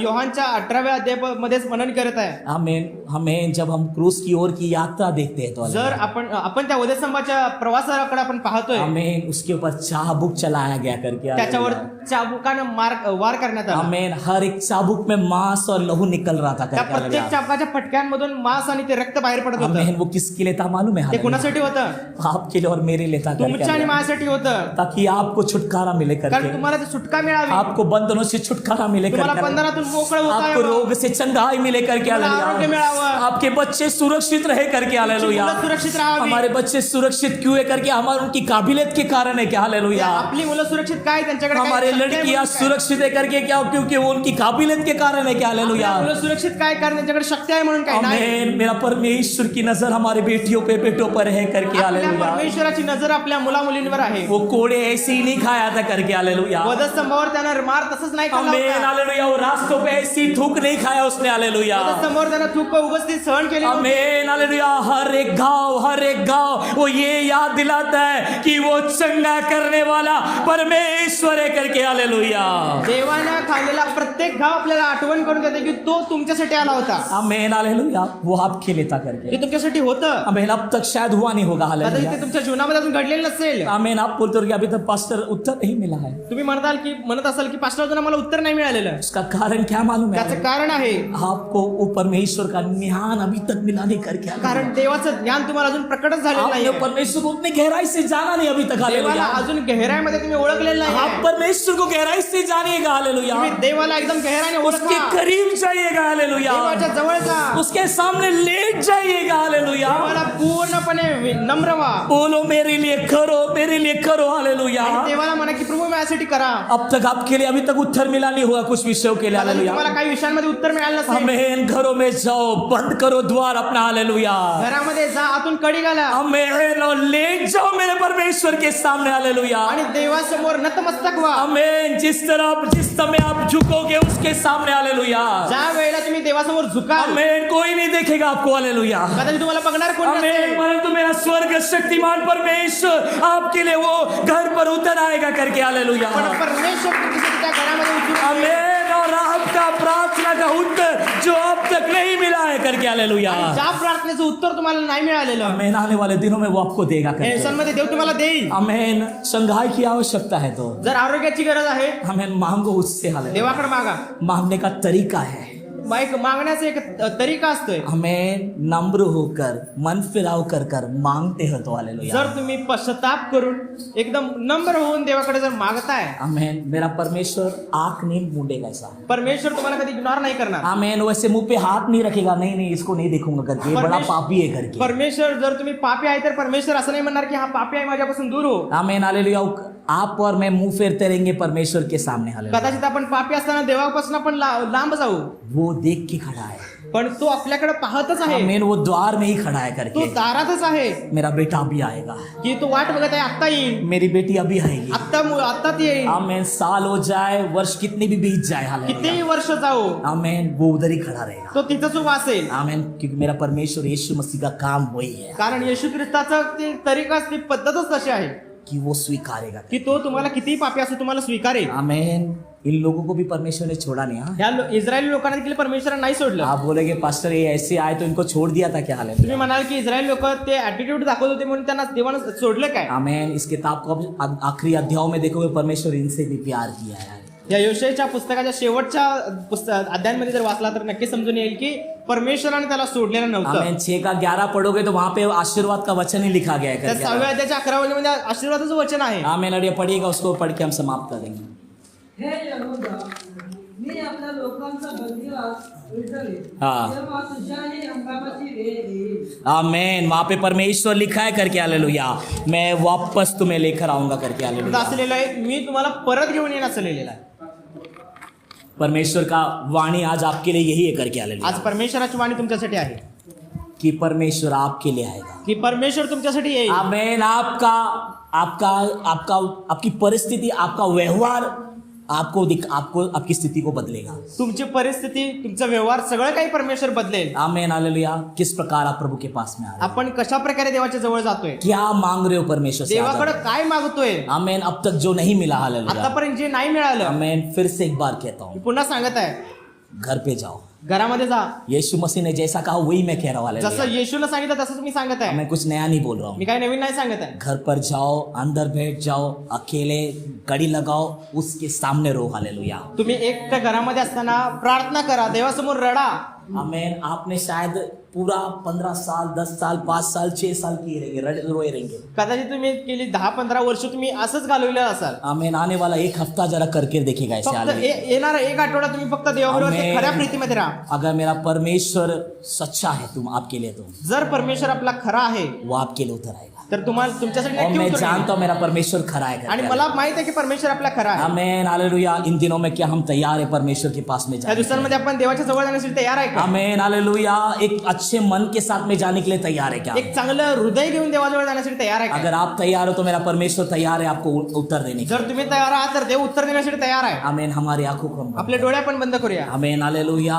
योहानच्या 18व्या अध्यायामध्येच मनन करत आहे. आमीन. हमें जब हम क्रूस की ओर की यात्रा देखते हैं तो, जर हालेलुया. आपण त्या वधस्तंभाच्या प्रवासाकडे आपण पाहतोय, आमीन. उसके ऊपर चाबुक चलाया गया करके, त्याच्यावर हालेलुया. चाबुकानं वार करण्यात आला. आमीन. हर एक चाबुक में मांस और लहू निकल रहा था त्या करके, प्रत्येक हालेलुया. चाबकाच्या फटक्यांमधून मांस आणि ते रक्त बाहेर पडत होतं. आमीन. वो किसके लिए था मालूम है? ते हालेलुया. कुणासाठी होतं? आपके लिए और मेरे लिए था करके, तुमच्या आणि हालेलुया. माझ्यासाठी होतं. ताकि आपको छुटकारा मिले कारण करके, तुम्हाला ते सुटका मिळावी, आपको बंधनों से छुटकारा मिले तुम्हाला करके, बंधनातून मोकळं होता आपको यावं, रोग से चंगाई मिले करके, तुम्हाला आरोग्य हालेलुया. मिळावं, आपके बच्चे सुरक्षित रहे करके, हालेलुया. मुलं सुरक्षित राहावी. हमारे बच्चे सुरक्षित क्यों है करके, हमारे उनकी काबिलियत के कारण है क्या, हालेलुया. आपली मुलं सुरक्षित काय त्यांच्याकडे काय हमारे शक्ती आहे लड़कियां म्हणून काय? सुरक्षित है करके क्या, क्योंकि वो उनकी काबिलियत के कारण है क्या, हालेलुया. आपल्या मुलं सुरक्षित काय कारण त्यांच्याकडे शक्ती आहे म्हणून काय नाही. आमीन. मेरा परमेश्वर की नजर हमारे बेटियों पे बेटों पर है करके, आपल्या हालेलुया. परमेश्वराची नजर आपल्या मुला मुलींवर आहे. वो कोड़े ऐसे ही नहीं खाया था करके, हालेलुया. वधस्तंभावर त्यानं मार तसंच नाही खाल्ला आमीन, होता. हालेलुया. वो रास्तों पे ऐसी थूक नहीं खाया उसने, हालेलुया. वधस्तंभावर त्यानं थूक उपस्थित सहन केली नव्हती. आमीन, हालेलुया. हर एक गांव वो ये याद दिलाता है कि वो चंगा करने वाला परमेश्वर है करके, हालेलुया. देवानं बांधलेला प्रत्येक घाव आपल्याला आठवण करून देते की तो तुमच्यासाठी आला होता, आमेन हालेलुया, वो आपके लिए था करके। ते तुमच्यासाठी होतं, आमेन, अब तक शायद हुआ नहीं होगा कदाचित हालेलुया। ते तुमच्या जीवनामध्ये अजून घडलेलं नसेल. आमेन, आप बोलते हो कि अभी तक पास्टर उत्तर नहीं मिला है, तुम्ही म्हणत असाल की पास्टर अजून आम्हाला उत्तर नाही मिळालेलं. उसका कारण क्या मालूम है? त्याचं कारण आहे, आपको वो परमेश्वर का ज्ञान अभी तक मिला नहीं करके, कारण देवाचं ज्ञान तुम्हाला अजून प्रकटच झालेलं आपने नाही. परमेश्वर को उतनी गहराई से जाना नहीं अभी तक देवाला हालेलुया। अजून गहराईमध्ये तुम्ही ओळखलेलं आप नाही. परमेश्वर को गहराई से जानिएगा हालेलुया, तुम्ही देवाला एकदम गहराईने उसके ओळखा, करीब जाइएगा हालेलुया, देवाच्या जवळ जा, उसके सामने लेट जाइएगा हालेलुया। देवाला पूर्णपणे नम्र व्हा बोलो मेरे लिए करो हालेलुया। आणि देवाला म्हणा की प्रभू माझ्यासाठी करा. अब तक आपके लिए अभी तक उत्तर मिला नहीं होगा कुछ विषयों के लिए कदाचित हालेलुया। तुम्हाला काही विषयांमध्ये उत्तर मिळालं नसेल. आमेन, घरों में जाओ, बंद करो द्वार अपना हालेलुया। घरामध्ये जा, आतून कडी घाला आमेन, और लेट जाओ मेरे परमेश्वर के सामने हालेलुया। आणि देवासमोर नतमस्तक व्हा. आमेन, जिस समय आप झुकोगे उसके सामने हालेलुया। ज्या वेळेला तुम्ही देवासमोर झुकाल, आमेन, कोई नहीं देखेगा आपको हालेलुया। कदाचित तुम्हाला बघणार कोण आमेन, नसेल. परंतु मेरा स्वर्ग शक्तिमान परमेश्वर आपके लिए वो घर पर उतर आएगा करके हालेलुया। पण परमेश्वर तुमच्यासाठी त्या घरामध्ये उतरून येईल. आमेन, और आपका प्रार्थना का उत्तर जो अब तक नहीं मिला है करके हालेलुया। ज्या प्रार्थनेचं उत्तर तुम्हाला नाही मिळालेलं, आमेन, आने वाले दिनों में वो आपको देगा या करके। दिवसांमध्ये देव तुम्हाला देईल. आमेन, संघाई की आवश्यकता है तो जर आरोग्याची गरज आहे, आमेन, मांगो उससे हालेलुया। देवाकडे मागा. मांगने का तरीका है, एक मागण्याचा एक तरीका असतोय. हमें नम्र होकर मन फिराव कर कर मांगते हो तो हालेलुया। जर तुम्ही पश्चाताप करून एकदम नम्र होऊन देवाकडे जर मागताय, आमेन, मेरा परमेश्वर आंख नहीं मूंडेगा ऐसा। परमेश्वर तुम्हाला कधी इग्नोर नाही करणार. आमेन, वैसे मुंह पे हाथ नहीं रखेगा, नहीं इसको नहीं देखूंगा करके, ये बड़ा परमेश्वर- पापी है करके। परमेश्वर जर तुम्ही पापी आहे तर परमेश्वर असं नाही म्हणणार की हा पापी आहे माझ्यापासून दूर हो. Amen hallelujah. आप और मैं मुंह फेरते रहेंगे परमेश्वर के सामने हालेलुया। कदाचित आपण पापी असताना देवापासून आपण लांब जाऊ, वो देख के खड़ा है, पण तो आपल्याकडे पाहतच आहे. आमेन, वो द्वार में ही खड़ा है तो करके। दारातच आहे मेरा बेटा अभी आएगा, की तो वाट बघत आहे, आत्ता येईल, मेरी बेटी अभी आएगी। आत्ता ती येईल. आमेन, साल हो जाए, वर्ष कितने भी बीत जाए हालेलुया, कितीही वर्ष जाऊ, आमेन, वो उधर ही खड़ा रहेगा। तो तिथंच उभा असेल. आमेन, क्योंकि मेरा परमेश्वर यीशु मसीह का काम वही है कारण येशू ख्रिस्ताचं ते तरीका, ती पद्धतच तशी आहे कि वो स्वीकारेगा। की तो तुम्हाला कितीही पापी असो तुम्हाला स्वीकारेल. आमेन, इन लोगों को भी परमेश्वर ने छोड़ा नहीं। हाँ, ह्या इस्रायली लोकांना देखील परमेश्वराने नाही सोडलं. आप बोलेगे पास्टर ये ऐसे आए तो इनको छोड़ दिया था क्या हालेलुया। तुम्ही म्हणाल की इस्रायली लोक ते ऍटिट्यूड दाखवत होते म्हणून त्यांना देवानं सोडलं काय. आमेन, इस किताब को अब आखिरी अध्यायों में देखोगे परमेश्वर इनसे भी प्यार किया है। या योशेच्या पुस्तकाच्या शेवटच्या अध्यायांमध्ये जर वाचला तर नक्की समजून येईल की परमेश्वराने त्याला सोडलेलं नव्हतं. आमेन, 6 का 11 पढ़ोगे तो वहां पे आशीर्वाद का वचन ही लिखा गया है त्या करके। 6व्या अध्यायाच्या 11व्या मध्ये आशीर्वादाचं वचन आहे. आमेन, और ये पढ़िएगा, उसको पढ़ के हम समाप्त कर देंगे। हे यहोवा, मी आपल्या लोकांचा बंदिवास उलटले, हाँ। तेव्हा तुझ्याही हंगामाची वेळ येईल. आमेन, वहां पे परमेश्वर लिखा है करके हालेलुया, मैं वापस तुम्हें लेकर आऊंगा करके तिथं हालेलुया। असलेलं आहे, मी तुम्हाला परत घेऊन येणार असलेलं आहे. परमेश्वर का वाणी आज आपके लिए यही है करके आज हालेलुया, परमेश्वराची वाणी तुमच्यासाठी आहे कि परमेश्वर आपके लिए आएगा। की परमेश्वर तुमच्यासाठी येईल. आमेन, आपकी परिस्थिती, आपका व्यवहार आपको आपकी स्थिति को बदलेगा। तुमची परिस्थिती, तुमचा व्यवहार सगळं काही परमेश्वर बदलेल. Amen hallelujah. किस प्रकार आप प्रभु के पास में आ रहे हैं? आपण कशा प्रकारे देवाच्या जवळ जातोय, क्या मांग रहे हो परमेश्वर से? देवाकडे काय मागतोय. आमेन, अब तक जो नहीं मिला हालेलुया, आतापर्यंत जे नाही मिळालं, आमेन, फिर से एक बार कहता मी हूँ, पुन्हा सांगत आहे, घर पे जाओ। घरामध्ये जा. यीशु मसीह ने जैसा कहा वही मैं कह रहा हूँ जसं हालेलुया। येशूला सांगितलं तसंच मी सांगत आहे. मैं कुछ नया नहीं बोल रहा हूँ। मी काही नवीन नाही सांगत आहे. घर पर जाओ, अंदर बैठ जाओ, अकेले कड़ी लगाओ, उसके सामने रो हालेलुया। तुम्ही एकट्या घरामध्ये असताना प्रार्थना करा, देवासमोर रडा. आमेन, आपने शायद पूरा 15 साल, 10 साल, 5 साल, 6 साल किए रहेंगे, रोए रहेंगे। कदाचित तुम्ही गेली 10-15 वर्ष तुम्ही असंच घालवलेलं असाल. आमेन, आने वाला एक हफ्ता जरा करके देखिएगा ऐसे फक्त हालेलुया। येणारा एक आठवडा तुम्ही फक्त देवाबरोबर आमेन. खऱ्या प्रीतीमध्ये राहा. अगर मेरा परमेश्वर सच्चा है तुम आपके लिए, तो जर परमेश्वर आपला खरा आहे वो आपके लिए उतर आएगा। तर तुम्हाला तुमच्यासाठी और नक्की मैं उत्तर जानता येईल. हूँ मेरा परमेश्वर खरा है आणि करके। मला माहित आहे की परमेश्वर आपला खरा आहे. Amen hallelujah. इन दिनों में क्या हम तैयार है परमेश्वर के पास में या जाने के लिए? दिवसांमध्ये आपण देवाच्या जवळ जाण्यासाठी तयार आहे का. Amen hallelujah. एक अच्छे मन के साथ में जाने के लिए तैयार है क्या? एक चांगलं हृदय घेऊन देवाजवळ जाण्यासाठी तयार आहे का. अगर आप तैयार हो तो मेरा परमेश्वर तैयार है आपको उत्तर देने के लिए। जर तुम्ही तयार आहात तर देव उत्तर देण्यासाठी तयार आहे. आमेन, हमारी आंखों को हम बंद आपले डोळे आपण बंद करूया. करें। Amen hallelujah.